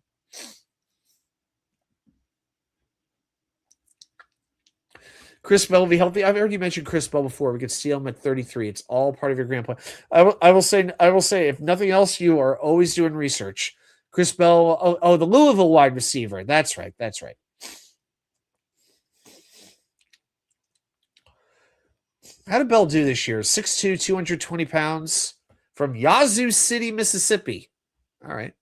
Chris Bell will be healthy. I've already mentioned Chris Bell before. We could steal him at 33. It's all part of your grand plan. I will say, if nothing else, you are always doing research. Chris Bell, the Louisville wide receiver. That's right. How did Bell do this year? 6'2", 220 pounds from Yazoo City, Mississippi. All right.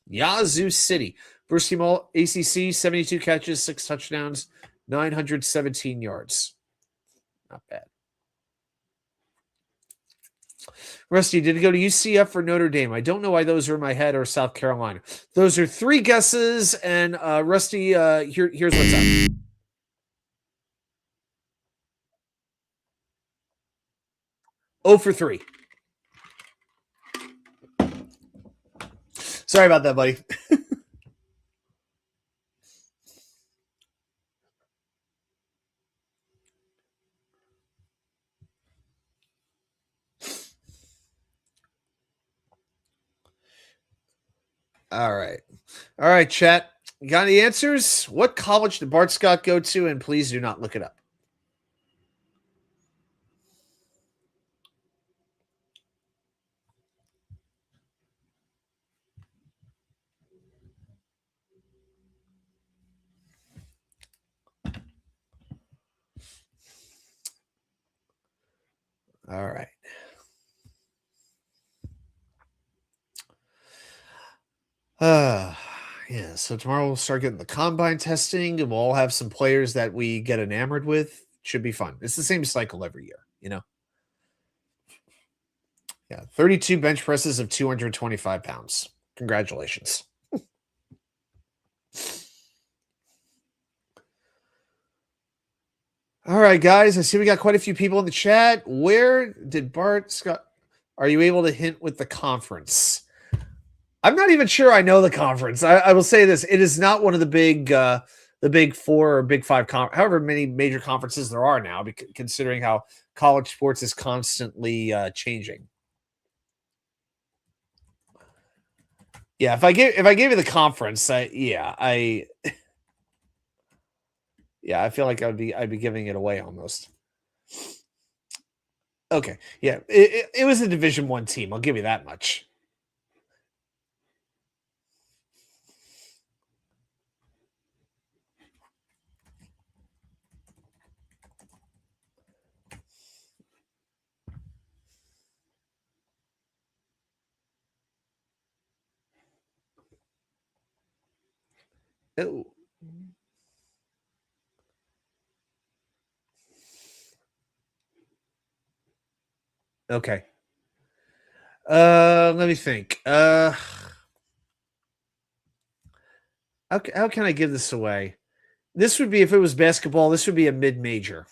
Yazoo City. First team all ACC, 72 catches, 6 touchdowns, 917 yards. Not bad. Rusty, did he go to UCF or Notre Dame? I don't know why those are in my head, or South Carolina. Those are 3 guesses, and Rusty, here's what's up. Oh for 3. Sorry about that, buddy. All right, chat. You got any answers? What college did Bart Scott go to? And please do not look it up. All right. Yeah, so tomorrow we'll start getting the combine testing, and we'll all have some players that we get enamored with. Should be fun. It's the same cycle every year, you know? Yeah, 32 bench presses of 225 pounds. Congratulations. All right, guys, I see we got quite a few people in the chat. Where did Bart Scott... Are you able to hint with the conference? I'm not even sure I know the conference. I will say this: it is not one of the big four or big five, however many major conferences there are now, considering how college sports is constantly changing. Yeah, if I gave you the conference, I feel like I'd be giving it away almost. Okay, yeah, it was a Division I team. I'll give you that much. Ooh. Okay. Let me think. How can I give this away? This would be, if it was basketball, this would be a mid-major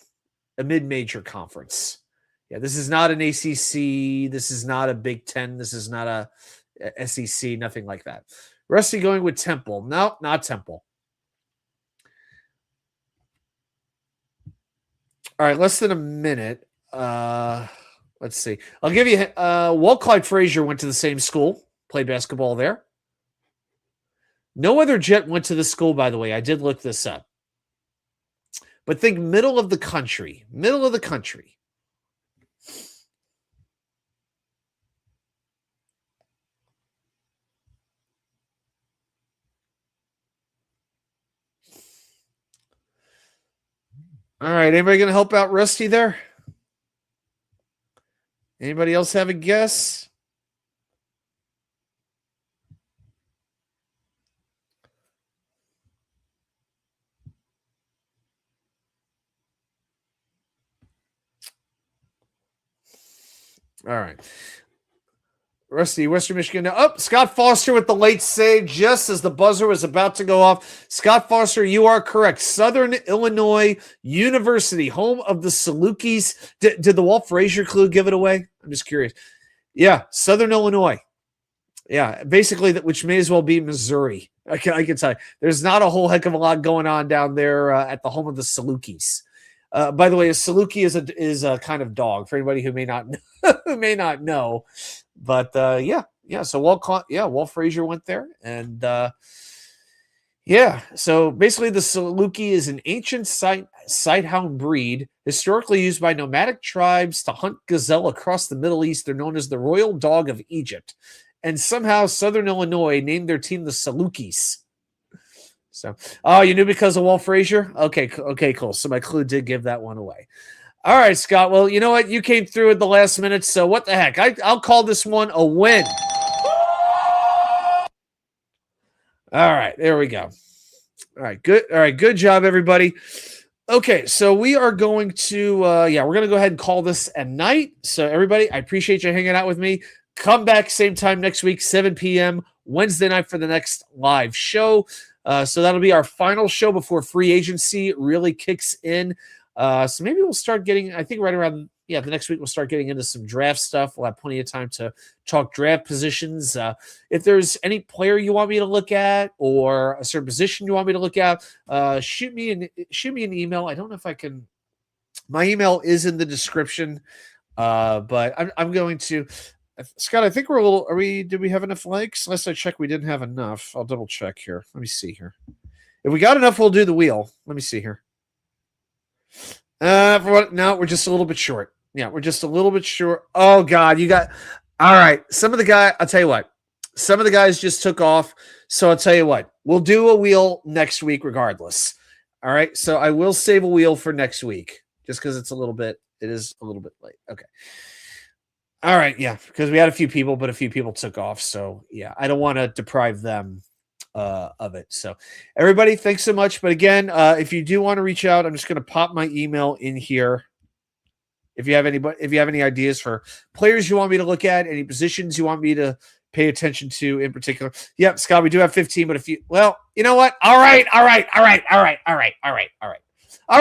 conference. Yeah, this is not an ACC. This is not a Big Ten. This is not a SEC. Nothing like that. Rusty going with Temple. No, not Temple. All right, less than a minute. Let's see. I'll give you. Walt Clyde Frazier went to the same school, played basketball there. No other Jet went to the school, by the way. I did look this up. But think middle of the country. Middle of the country. All right. Anybody going to help out Rusty there? Anybody else have a guess? All right. Rusty, Western Michigan. Now, Scott Foster with the late save just as the buzzer was about to go off. Scott Foster, you are correct. Southern Illinois University, home of the Salukis. Did the Walt Frazier clue give it away? I'm just curious. Yeah, Southern Illinois. Yeah, basically, which may as well be Missouri. I can tell you. There's not a whole heck of a lot going on down there at the home of the Salukis. By the way, a Saluki is a kind of dog for anybody who may not know. But yeah. So Walt Frazier went there, and So basically, the Saluki is an ancient sighthound breed historically used by nomadic tribes to hunt gazelle across the Middle East. They're known as the royal dog of Egypt, and somehow Southern Illinois named their team the Salukis. So, you knew because of Walt Frazier? Okay, cool. So my clue did give that one away. All right, Scott. Well, you know what? You came through at the last minute, so what the heck? I'll call this one a win. All right, there we go. All right, good. All right, good job, everybody. Okay, so we are going to, we're going to go ahead and call this a night. So, everybody, I appreciate you hanging out with me. Come back same time next week, 7 p.m. Wednesday night for the next live show. So that'll be our final show before free agency really kicks in. So maybe we'll start getting, I think right around, the next week we'll start getting into some draft stuff. We'll have plenty of time to talk draft positions. If there's any player you want me to look at or a certain position you want me to look at, shoot me an email. I don't know if I can. My email is in the description, but I'm going to. Scott, I think we're a little. Did we have enough likes? Last I checked, we didn't have enough. I'll double check here. Let me see here. If we got enough, we'll do the wheel. Let me see here. No, we're just a little bit short. Yeah, we're just a little bit short. Oh God, you got. All right, I'll tell you what. Some of the guys just took off, so I'll tell you what. We'll do a wheel next week, regardless. All right, so I will save a wheel for next week, just because it is a little bit late. Okay. All right, yeah, because we had a few people, but a few people took off. So, yeah, I don't want to deprive them of it. So, everybody, thanks so much. But again, if you do want to reach out, I'm just going to pop my email in here. If you have any ideas for players you want me to look at, any positions you want me to pay attention to in particular. Yep, Scott, we do have 15, but you know what? All right. All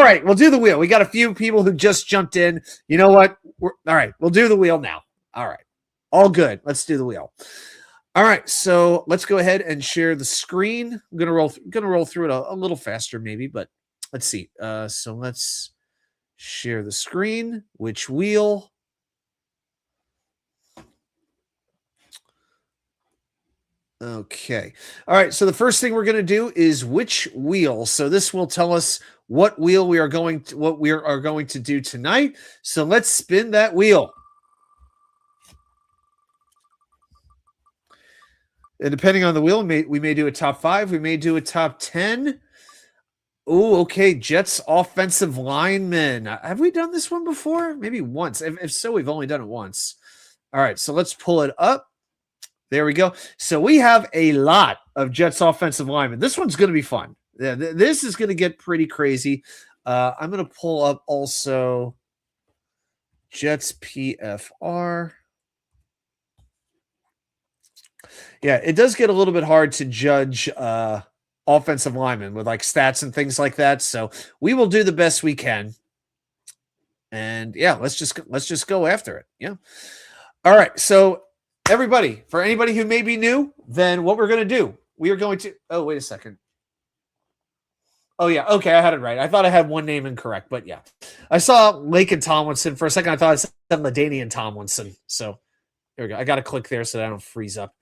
right, we'll do the wheel. We got a few people who just jumped in. You know what? All right, we'll do the wheel now. All right. All good. Let's do the wheel. All right, so let's go ahead and share the screen. I'm gonna roll through it a little faster, maybe, but let's see. So let's share the screen. Which wheel? Okay. All right. So the first thing we're going to do is which wheel. So this will tell us what wheel we are going to do tonight. So let's spin that wheel. And depending on the wheel, we may do a top 5. We may do a top 10. Oh, okay. Jets offensive lineman. Have we done this one before? Maybe once. If so, we've only done it once. All right. So let's pull it up. There we go. So we have a lot of Jets offensive linemen. This one's going to be fun. Yeah, this is going to get pretty crazy. I'm going to pull up also Jets PFR. Yeah, it does get a little bit hard to judge offensive linemen with like stats and things like that. So we will do the best we can. And yeah, let's just go after it. Yeah. All right. So everybody, for anybody who may be new, then what we're going to do, we are going to, oh, wait a second. Oh, yeah. Okay. I had it right. I thought I had one name incorrect, but yeah. I saw Laken Tomlinson for a second. I thought I said LaDainian Tomlinson. So there we go. I got to click there so that I don't freeze up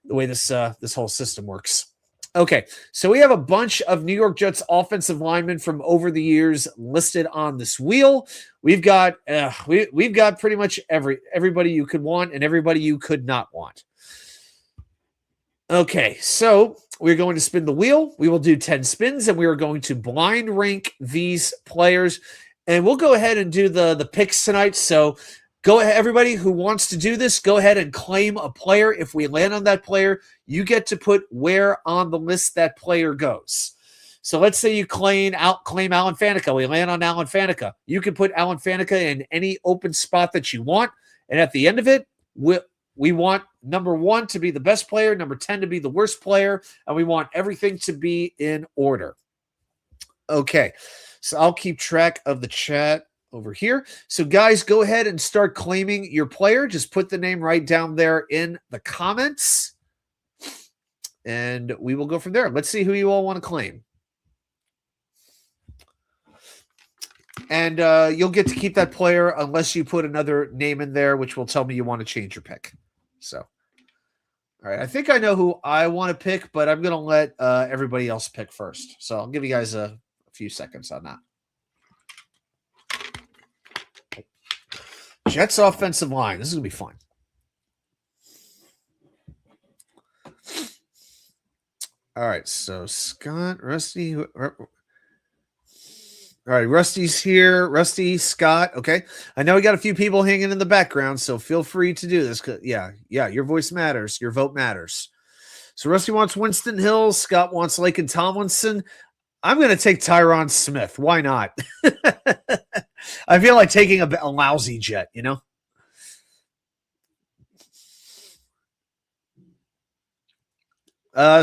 the way this whole system works. Okay. So we have a bunch of New York Jets offensive linemen from over the years listed on this wheel. We've got we've got pretty much everybody you could want and everybody you could not want. Okay, so we're going to spin the wheel. We will do 10 spins, and we are going to blind rank these players. And we'll go ahead and do the picks tonight. So go ahead, everybody who wants to do this, go ahead and claim a player. If we land on that player, you get to put where on the list that player goes. So let's say you claim Alan Faneca. We land on Alan Faneca. You can put Alan Faneca in any open spot that you want. And at the end of it, we want number 1 to be the best player, number 10 to be the worst player, and we want everything to be in order. Okay, so I'll keep track of the chat over here. So guys, go ahead and start claiming your player. Just put the name right down there in the comments, and we will go from there. Let's see who you all want to claim. And you'll get to keep that player unless you put another name in there, which will tell me you want to change your pick. So, all right. I think I know who I want to pick, but I'm going to let everybody else pick first. So I'll give you guys a few seconds on that. Jets offensive line. This is going to be fun. All right. So Scott, Rusty. All right, Rusty's here. Rusty, Scott. Okay. I know we got a few people hanging in the background, so feel free to do this. Yeah, your voice matters. Your vote matters. So Rusty wants Winston Hill. Scott wants Laken Tomlinson. I'm going to take Tyron Smith. Why not? I feel like taking a lousy Jet, you know?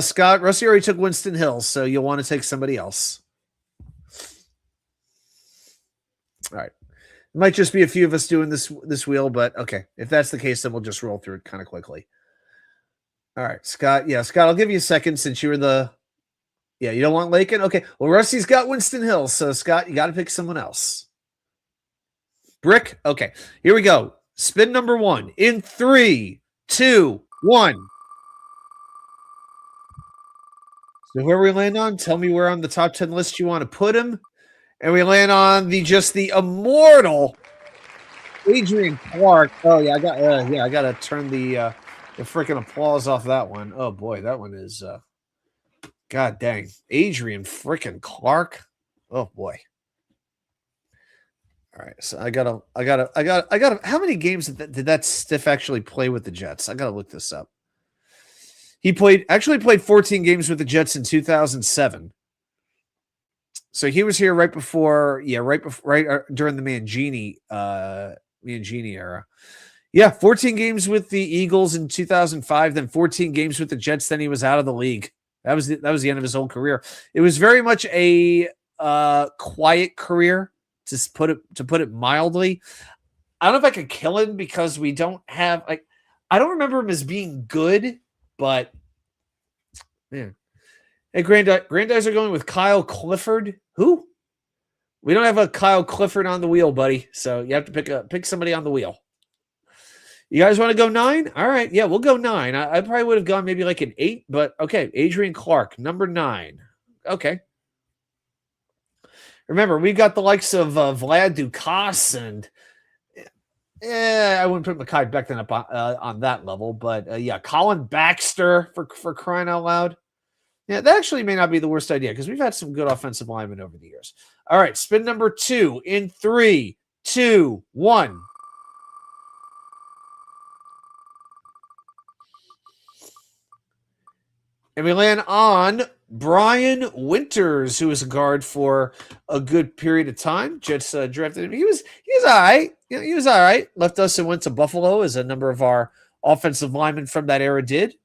Scott, Rusty already took Winston Hill, so you'll want to take somebody else. All right. It might just be a few of us doing this wheel, but okay. If that's the case, then we'll just roll through it kind of quickly. All right, Scott. Yeah, Scott, I'll give you a second since you were the... Yeah, you don't want Laken? Okay. Well, Rusty's got Winston Hill, so Scott, you got to pick someone else. Brick? Okay. Here we go. Spin number 1 in 3, 2, 1. So whoever we land on, tell me where on the top 10 list you want to put him. And we land on the immortal Adrian Clark. Oh yeah, I got to turn the freaking applause off that one. Oh boy, that one is god dang. Adrian freaking Clark. Oh boy. All right, so I gotta. How many games did that stiff actually play with the Jets? I gotta look this up. He played 14 games with the Jets in 2007. So he was here right during the Mangini era. Yeah, 14 games with the Eagles in 2005, then 14 games with the Jets. Then he was out of the league. That was the end of his whole career. It was very much a quiet career, to put it mildly. I don't know if I could kill him because we don't have I don't remember him as being good. but man. Hey, Grandize are going with Kyle Clifford. Who? We don't have a Kyle Clifford on the wheel, buddy. So you have to pick somebody on the wheel. You guys want to go 9? All right. Yeah, we'll go 9. I probably would have gone maybe like an 8, but okay. Adrian Clark, number 9. Okay. Remember, we got the likes of Vlad Dukas and I wouldn't put Mekhi Becton up on that level, but yeah, Colin Baxter for crying out loud. Yeah, that actually may not be the worst idea because we've had some good offensive linemen over the years. All right, spin number 2 in 3, 2, 1. And we land on Brian Winters, who was a guard for a good period of time. Jets drafted him. He was all right. He was all right. Left us and went to Buffalo, as a number of our offensive linemen from that era did.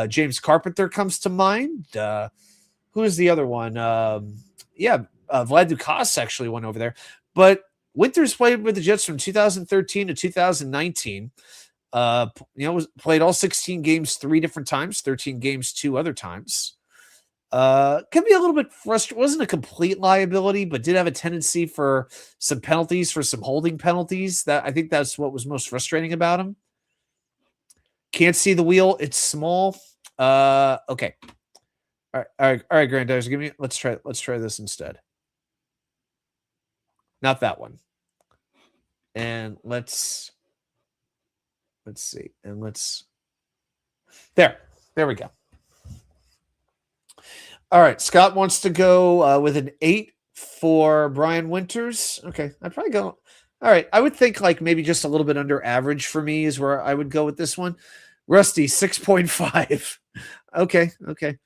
James Carpenter comes to mind. Who is the other one? Vlad Dukas actually went over there. But Winters played with the Jets from 2013 to 2019. Played all 16 games 3 different times, 13 games 2 other times. Can be a little bit frustrating. Wasn't a complete liability, but did have a tendency for some penalties, for some holding penalties. That I think that's what was most frustrating about him. Can't see the wheel. It's small. Okay. All right, Grandizer. Let's try this instead. Not that one. And let's see. And there we go. All right. Scott wants to go with an 8 for Brian Winters. Okay. I'd probably go. All right. I would think like maybe just a little bit under average for me is where I would go with this one. Rusty, 6.5. Okay.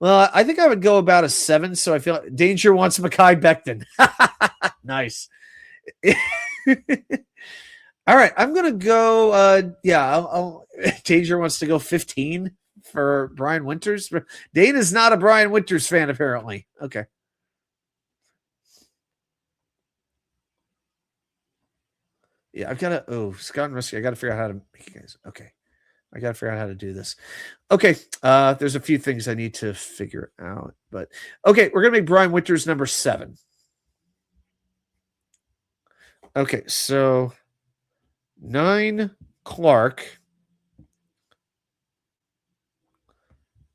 Well, I think I would go about a 7. So I feel like Danger wants Mekhi Becton. Nice. All right. I'm going to go. Danger wants to go 15 for Brian Winters. Dane is not a Brian Winters fan, apparently. Okay. Yeah, I've got to. Scott and Rusty, I got to figure out how to make you guys. Okay. I got to figure out how to do this. Okay. There's a few things I need to figure out, but okay. We're going to make Brian Winters number 7. Okay. So 9, Clark.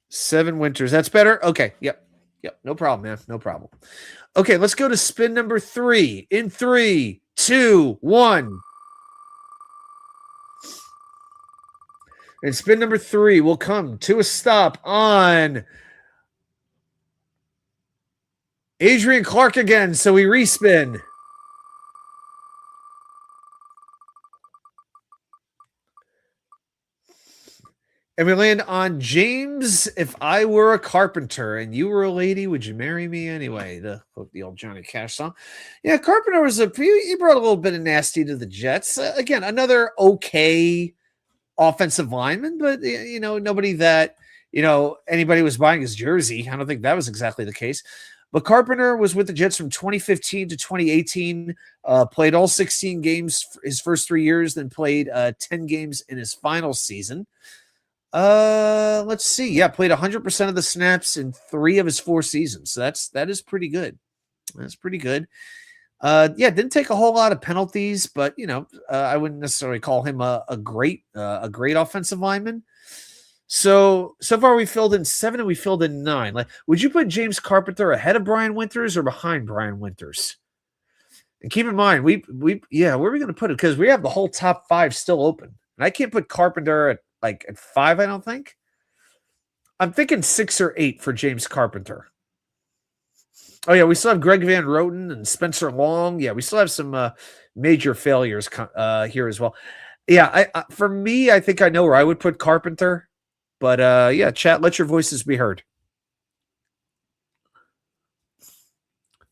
7, Winters. That's better? Okay. Yep. No problem, man. No problem. Okay. Let's go to spin number 3 in 3, 2, 1. And spin number 3 will come to a stop on Adrian Clark again. So we respin. And we land on James. If I were a carpenter and you were a lady, would you marry me anyway? The old Johnny Cash song. Yeah, Carpenter he brought a little bit of nasty to the Jets. Again, another okay offensive lineman, but nobody that anybody was buying his jersey. I don't think that was exactly the case. But Carpenter was with the Jets from 2015 to 2018. Played all 16 games his first 3 years, then played 10 games in his final season. Let's see. Yeah, played 100% of the snaps in 3 of his 4 seasons. So that is pretty good. That's pretty good. Didn't take a whole lot of penalties, but I wouldn't necessarily call him a great offensive lineman. So far we filled in 7 and we filled in 9. Like, would you put James Carpenter ahead of Brian Winters or behind Brian Winters? And keep in mind, where are we going to put it? Because we have the whole top 5 still open. And I can't put Carpenter at 5, I don't think. I'm thinking 6 or 8 for James Carpenter. Oh, yeah, we still have Greg Van Roten and Spencer Long. Yeah, we still have some major failures here as well. Yeah, for me, I think I know where I would put Carpenter. But, chat, let your voices be heard.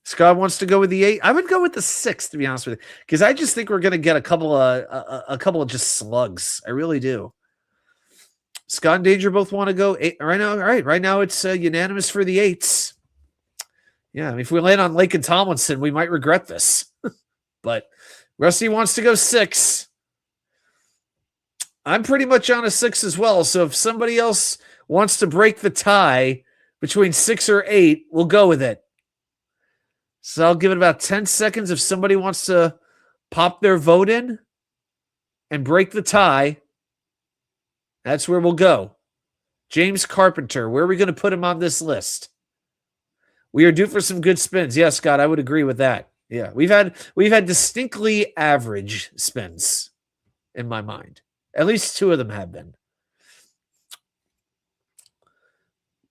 Scott wants to go with the 8. I would go with the 6, to be honest with you, because I just think we're going to get a couple of just slugs. I really do. Scott and Danger both want to go 8 right now. All right, right now it's unanimous for the 8s. Yeah, if we land on Lake and Tomlinson, we might regret this. But Rusty wants to go 6. I'm pretty much on a 6 as well. So if somebody else wants to break the tie between 6 or 8, we'll go with it. So I'll give it about 10 seconds if somebody wants to pop their vote in and break the tie. That's where we'll go. James Carpenter, where are we going to put him on this list? We are due for some good spins. Yes, Scott, I would agree with that. Yeah, we've had distinctly average spins in my mind. At least 2 of them have been.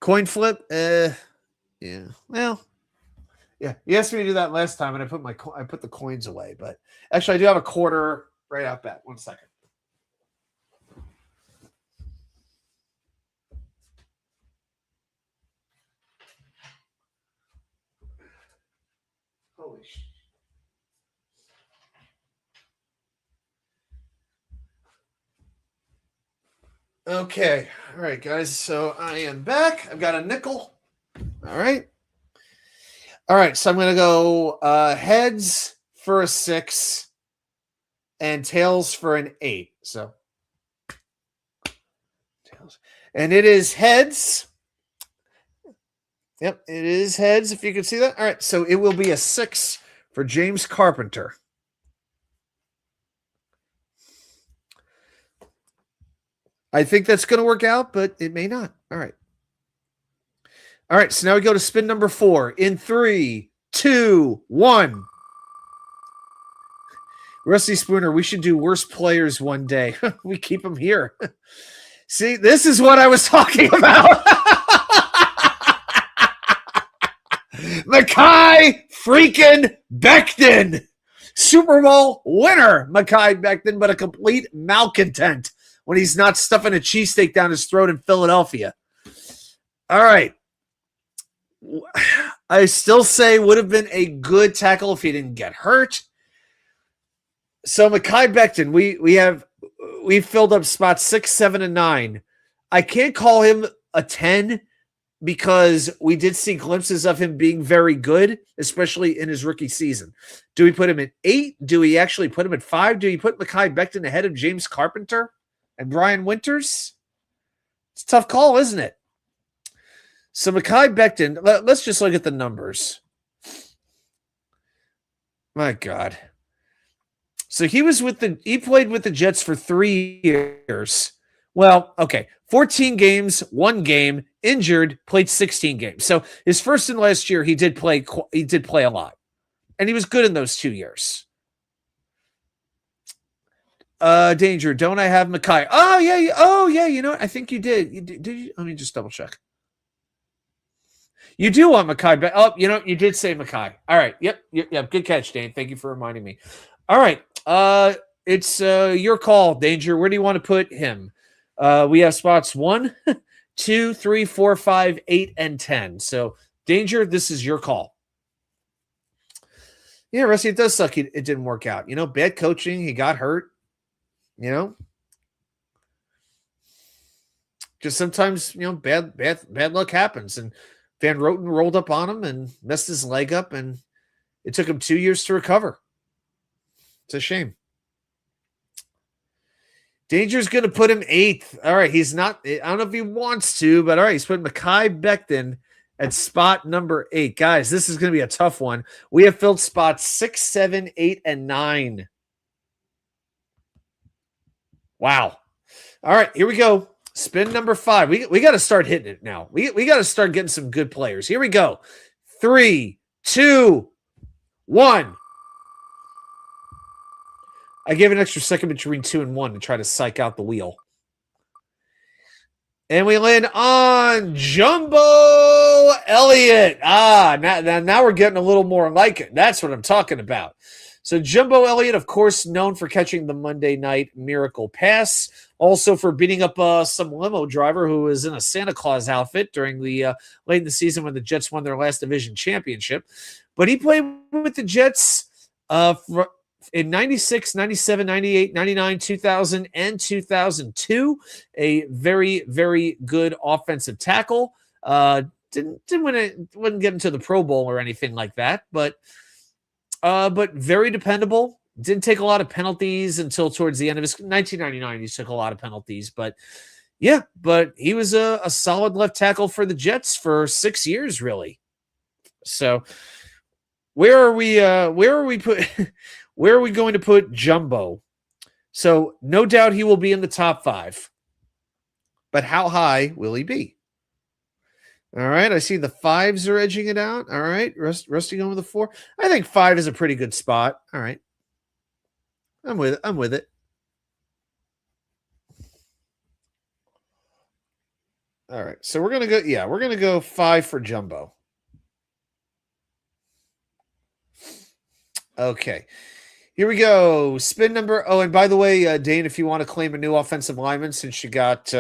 Coin flip, yeah. Well, yeah. You asked me to do that last time, and I put the coins away. But actually, I do have a quarter right out back. 1 second. Holy shit. Okay. All right, guys. So I am back. I've got a nickel. All right. All right. So I'm going to go heads for a 6 and tails for an 8. So tails. And it is heads. Yep, it is heads, if you can see that. All right. So it will be a 6 for James Carpenter. I think that's going to work out, but it may not. All right. All right. So now we go to spin number 4 in 3, 2, 1. Rusty Spooner, we should do worst players one day. We keep them here. See, this is what I was talking about. Mekhi freaking Becton. Super Bowl winner, Mekhi Becton, but a complete malcontent when he's not stuffing a cheesesteak down his throat in Philadelphia. All right. I still say would have been a good tackle if he didn't get hurt. So Mekhi Becton, we filled up spots 6, 7, and 9. I can't call him a 10 because we did see glimpses of him being very good, especially in his rookie season. Do we put him at 8? Do we actually put him at 5? Do we put Mekhi Becton ahead of James Carpenter and Brian Winters? It's a tough call, isn't it? So Mekhi Becton, let's just look at the numbers. My God. So he played with the Jets for 3 years. Well, okay. 14 games, 1 game, injured, played 16 games. So his first and last year, he did play a lot. And he was good in those 2 years. Danger, don't I have Mekhi? Oh, yeah. Oh, yeah. You know what? I think you did. Did you? Let me just double check. You do want Mekhi. Oh, you know, you did say Mekhi. All right. Yep. Good catch, Dane. Thank you for reminding me. All right. It's your call, Danger. Where do you want to put him? We have spots 1, 2, 3, 4, 5, 8, and 10. So, Danger, this is your call. Yeah, Rusty, it does suck. It didn't work out. You know, bad coaching. He got hurt. You know, just sometimes, you know, bad luck happens. And Van Roten rolled up on him and messed his leg up, and it took him 2 years to recover. It's a shame. Danger's going to put him 8th. All right, he's not. I don't know if he wants to, but all right, he's putting Mekhi Becton at spot number 8. Guys, this is going to be a tough one. We have filled spots 6, 7, 8, and 9. Wow. All right, here we go. Spin number 5. We got to start hitting it now. We got to start getting some good players. Here we go. 3, 2, 1. I gave an extra second between 2 and 1 to try to psych out the wheel. And we land on Jumbo Elliott. Now we're getting a little more like it. That's what I'm talking about. So Jumbo Elliott, of course, known for catching the Monday Night Miracle Pass. Also for beating up some limo driver who was in a Santa Claus outfit during the late in the season when the Jets won their last division championship. But he played with the Jets in 96, 97, 98, 99, 2000, and 2002. A very, very good offensive tackle. Wouldn't get into the Pro Bowl or anything like that, but very dependable, Didn't take a lot of penalties until towards the end of his 1999. He took a lot of penalties, but yeah, but he was a solid left tackle for the Jets for 6 years, really. So where are we? Where are we put? Where are we going to put Jumbo? So no doubt he will be in the top 5, but how high will he be? All right, I see the 5s are edging it out. All right, Rusty going with the 4. I think 5 is a pretty good spot. All right, I'm with it. I'm with it. All right, so we're gonna go. Yeah, we're gonna go 5 for Jumbo. Okay, here we go. Spin number. Oh, and by the way, Dane, if you want to claim a new offensive lineman since you got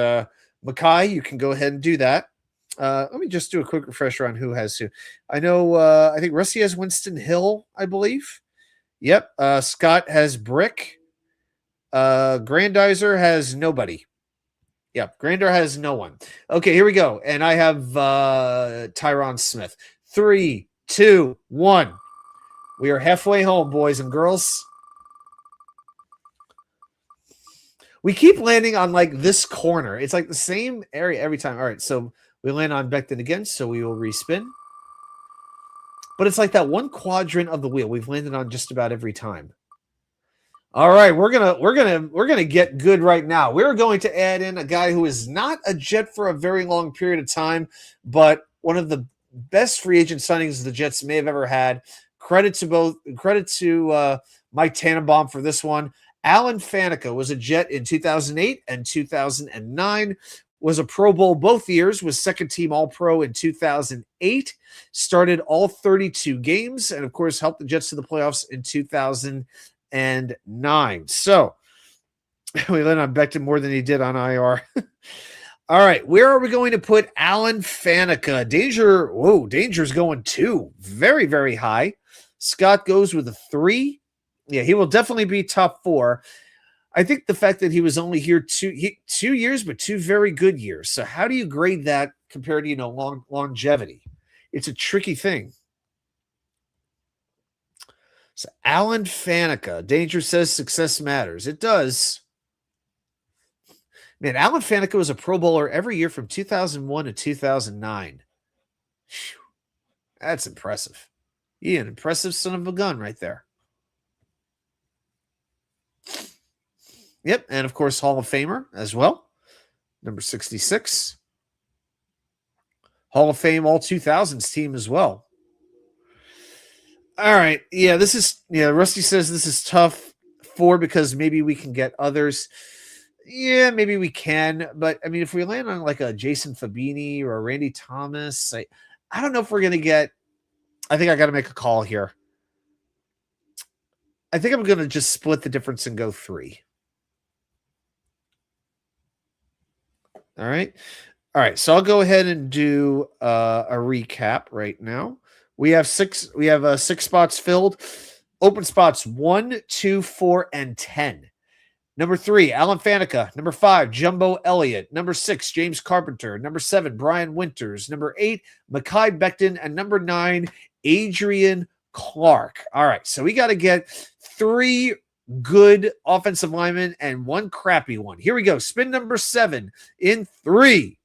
Mackay, you can go ahead and do that. Let me just do a quick refresher on who has who. I know. I think Rusty has Winston Hill, I believe. Yep. Scott has Brick. Grandizer has nobody. Yep. Grander has no one. Okay, here we go. And I have Tyron Smith. 3, 2, 1. We are halfway home, boys and girls. We keep landing on like this corner. It's like the same area every time. All right, so we land on Becton again, so we will respin. But it's like that one quadrant of the wheel we've landed on just about every time. All right, we're gonna get good right now. We're going to add in a guy who is not a Jet for a very long period of time, but one of the best free agent signings the Jets may have ever had. Credit to Mike Tannenbaum for this one. Alan Faneca was a Jet in 2008 and 2009. Was a Pro Bowl both years. Was second team All Pro in 2008. Started all 32 games, and of course helped the Jets to the playoffs in 2009. So we landed on Becton more than he did on IR. All right, where are we going to put Alan Faneca? Danger. Whoa, Danger's going 2. Very, very high. Scott goes with a 3. Yeah, he will definitely be top 4. I think the fact that he was only here 2 years, but 2 very good years. So how do you grade that compared to, longevity? It's a tricky thing. So Alan Faneca, Danger says success matters. It does. Man, Alan Faneca was a Pro Bowler every year from 2001 to 2009. Whew, that's impressive. He an impressive son of a gun right there. Yep, and of course Hall of Famer as well. Number 66. Hall of Fame All 2000s team as well. All right. Yeah, Rusty says this is tough 4 because maybe we can get others. Yeah, maybe we can. But, I mean, if we land on like a Jason Fabini or a Randy Thomas, I don't know if we're going to get – I think I got to make a call here. I think I'm going to just split the difference and go 3. All right. All right. So I'll go ahead and do a recap right now. We have 6 spots filled. Open spots 1, 2, 4, and 10. Number 3, Alan Faneca. Number 5, Jumbo Elliott. Number 6, James Carpenter. Number 7, Brian Winters. Number 8, Mekhi Becton. And number 9, Adrian Clark. All right, so we got to get 3 good offensive linemen and 1 crappy one. Here we go. Spin number 7 in 3,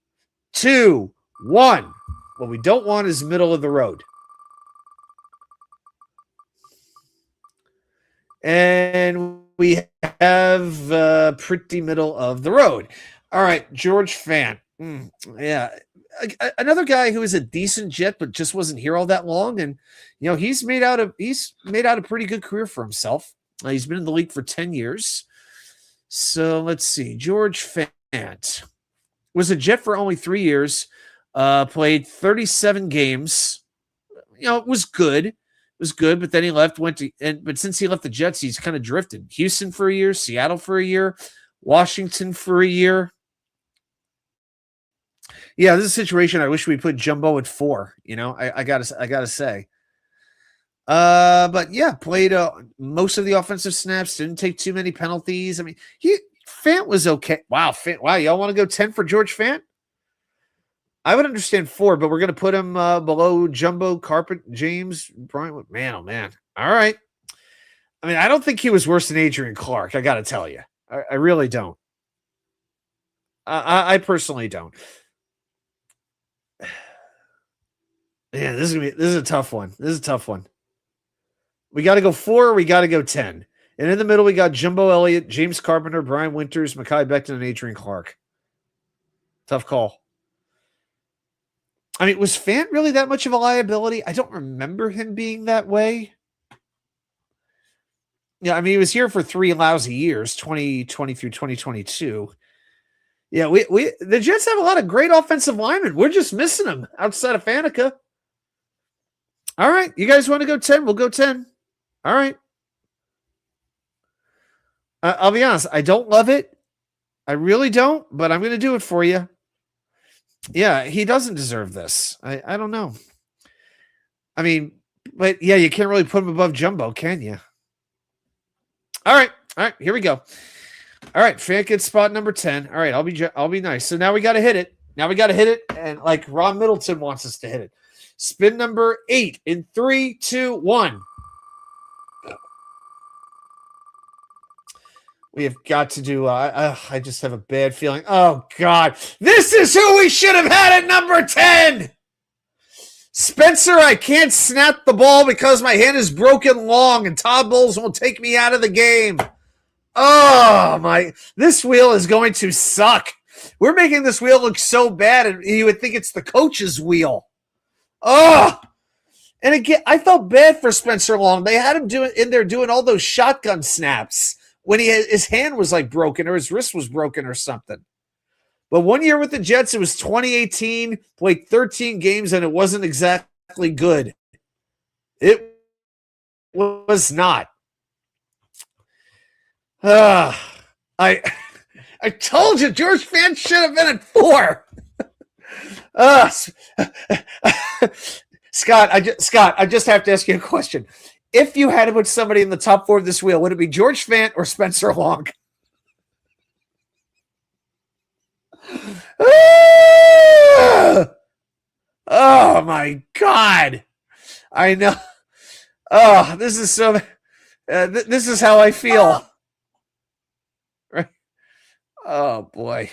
2, 1. What we don't want is middle of the road. And we have pretty middle of the road. All right, George Fant. Yeah. Another guy who is a decent Jet, but just wasn't here all that long. And, he's made out a pretty good career for himself. He's been in the league for 10 years. So let's see. George Fant was a Jet for only 3 years, played 37 games. It was good. But then he left, but since he left the Jets, he's kind of drifted. Houston for a year, Seattle for a year, Washington for a year. Yeah, this is a situation I wish we put Jumbo at 4. I gotta say. But yeah, played most of the offensive snaps. Didn't take too many penalties. I mean, Fant was okay. Wow, y'all want to go 10 for George Fant? I would understand 4, but we're going to put him below Jumbo, Carpet, James, Brian. Man, oh man. All right. I mean, I don't think he was worse than Adrian Clark. I got to tell you, I really don't. I personally don't. Man, this is a tough one. This is a tough one. We got to go 4. We got to go 10. And in the middle, we got Jumbo Elliott, James Carpenter, Brian Winters, Mekhi Becton, and Adrian Clark. Tough call. I mean, was Fant really that much of a liability? I don't remember him being that way. Yeah, I mean, he was here for 3 lousy years, 2020 through 2022. Yeah, we the Jets have a lot of great offensive linemen. We're just missing them outside of Faneca. All right, you guys want to go 10? We'll go 10. All right. I'll be honest, I don't love it. I really don't, but I'm going to do it for you. Yeah, he doesn't deserve this. I don't know. I mean, but yeah, you can't really put him above Jumbo, can you? All right, here we go. All right, Fant gets spot number 10. All right, I'll be nice. So now we got to hit it. And like Ron Middleton wants us to hit it. Spin number 8 in 3, 2, 1. We have got to do. I just have a bad feeling. Oh God, this is who we should have had at number 10. Spencer, I can't snap the ball because my hand is broken long, and Todd Bowles won't take me out of the game. Oh my! This wheel is going to suck. We're making this wheel look so bad, and you would think it's the coach's wheel. Oh. And again, I felt bad for Spencer Long. They had him doing all those shotgun snaps when his hand was like broken or his wrist was broken or something. But 1 year with the Jets, it was 2018, played 13 games, and it wasn't exactly good. It was not. I told you George Fant should have been at 4. Scott, I just have to ask you a question. If you had to put somebody in the top 4 of this wheel, would it be George Fant or Spencer Long? Oh my God! I know. Oh, this is so. This is how I feel. Right? Oh boy.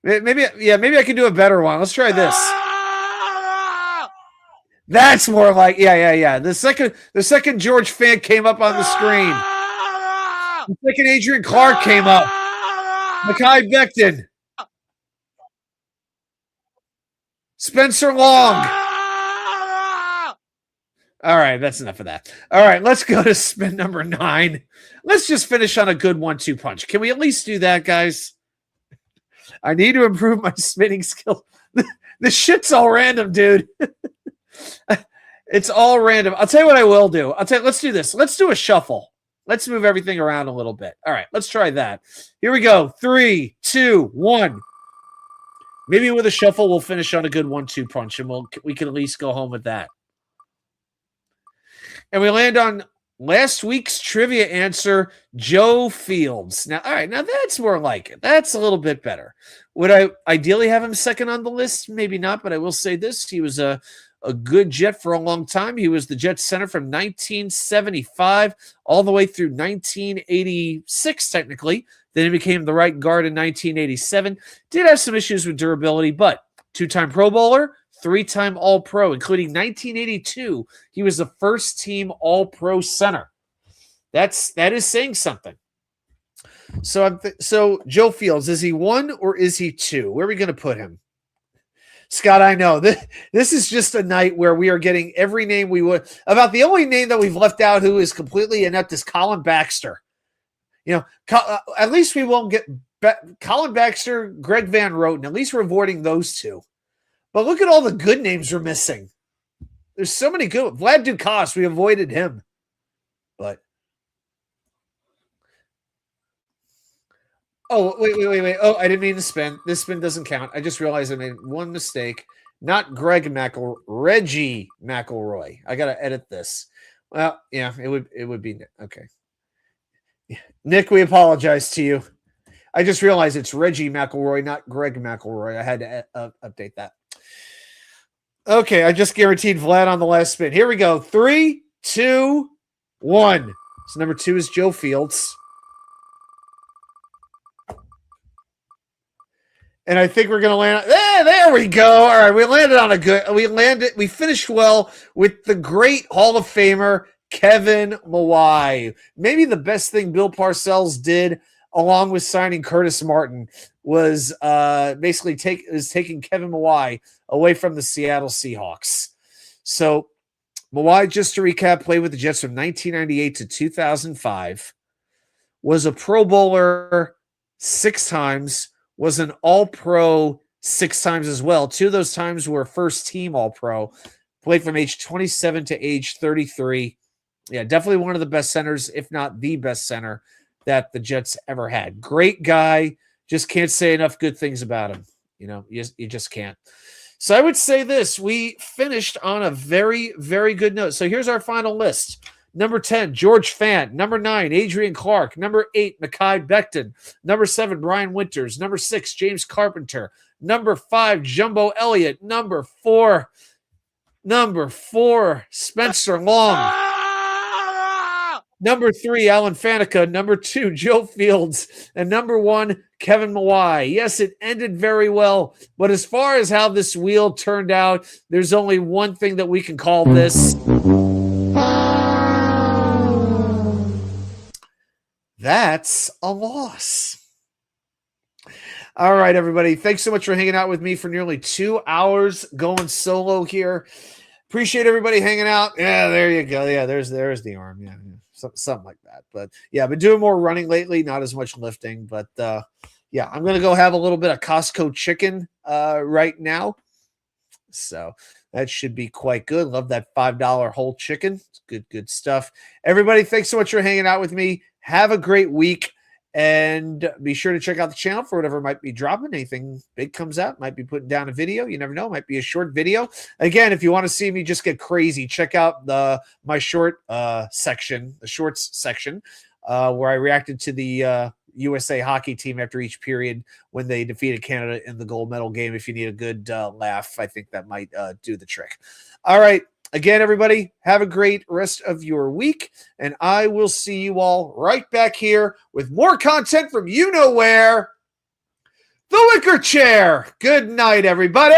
Maybe I can do a better one. Let's try this. That's more like yeah. The second George Fant came up on the screen. The second Adrian Clark came up. Mekhi Becton. Spencer Long. All right, that's enough of that. All right, let's go to spin number 9. Let's just finish on a good 1-2 punch. Can we at least do that, guys? I need to improve my spinning skill. This shit's all random, dude. It's all random. I'll tell you what I will do. Let's do this. Let's do a shuffle. Let's move everything around a little bit. All right, let's try that. Here we go. 3, 2, 1. Maybe with a shuffle, we'll finish on a good 1-2 punch, and we can at least go home with that. And we land on last week's trivia answer, Joe Fields. Now, all right, now that's more like it. That's a little bit better. Would I ideally have him second on the list? Maybe not, but I will say this. He was a good Jet for a long time. He was the Jets center from 1975 all the way through 1986, technically. Then he became the right guard in 1987. Did have some issues with durability, but 2-time Pro Bowler, 3-time All-Pro, including 1982. He was the first-team All-Pro center. That is saying something. So Joe Fields, is he 1 or is he 2? Where are we going to put him? Scott, I know this is just a night where we are getting every name we would. About the only name that we've left out who is completely inept is Colin Baxter. You know, at least we won't get Colin Baxter, Greg Van Roten. At least we're avoiding those 2. But look at all the good names we're missing. There's so many good. Vlad Dukas, we avoided him. But oh, wait. Oh, I didn't mean to spin. This spin doesn't count. I just realized I made one mistake. Not Reggie McElroy. I got to edit this. Well, yeah, it would be okay. Nick, we apologize to you. I just realized it's Reggie McElroy, not Greg McElroy. I had to update that. Okay, I just guaranteed Vlad on the last spin. Here we go. 3, 2, 1. So number 2 is Joe Fields. And I think we're going to land. There we go. All right, we landed on a good. We finished well with the great Hall of Famer Kevin Mawai. Maybe the best thing Bill Parcells did, along with signing Curtis Martin, was basically taking Kevin Mawai away from the Seattle Seahawks. So Mawai, just to recap, played with the Jets from 1998 to 2005. Was a Pro Bowler 6 times. Was an All-Pro 6 times as well. 2 of those times were first-team All-Pro. Played from age 27 to age 33. Yeah, definitely one of the best centers, if not the best center that the Jets ever had. Great guy. Just can't say enough good things about him. You just can't. So I would say this. We finished on a very, very good note. So here's our final list. Number 10, George Fant. Number 9, Adrian Clark. Number 8, Mekhi Becton. Number 7, Brian Winters. Number 6, James Carpenter. Number 5, Jumbo Elliott. Number 4, Spencer Long. Number 3, Alan Faneca. Number 2, Joe Fields. And number 1, Kevin Mawai. Yes, it ended very well. But as far as how this wheel turned out, there's only one thing that we can call this. That's a loss. All right, everybody. Thanks so much for hanging out with me for nearly 2 hours going solo here. Appreciate everybody hanging out. Yeah, there you go. Yeah, there's the arm. Yeah. Something like that. But yeah, I've been doing more running lately, not as much lifting. But yeah, I'm going to go have a little bit of Costco chicken right now. So that should be quite good. Love that $5 whole chicken. It's good stuff. Everybody, thanks so much for hanging out with me. Have a great week. And be sure to check out the channel for whatever might be dropping. Anything big comes out, might be putting down a video. You never know. Might be a short video. Again, if you want to see me just get crazy, check out my short section, the shorts section, where I reacted to the USA hockey team after each period when they defeated Canada in the gold medal game. If you need a good laugh, I think that might do the trick. All right. Again, everybody, have a great rest of your week, and I will see you all right back here with more content from you know where, the Wicker Chair. Good night, everybody.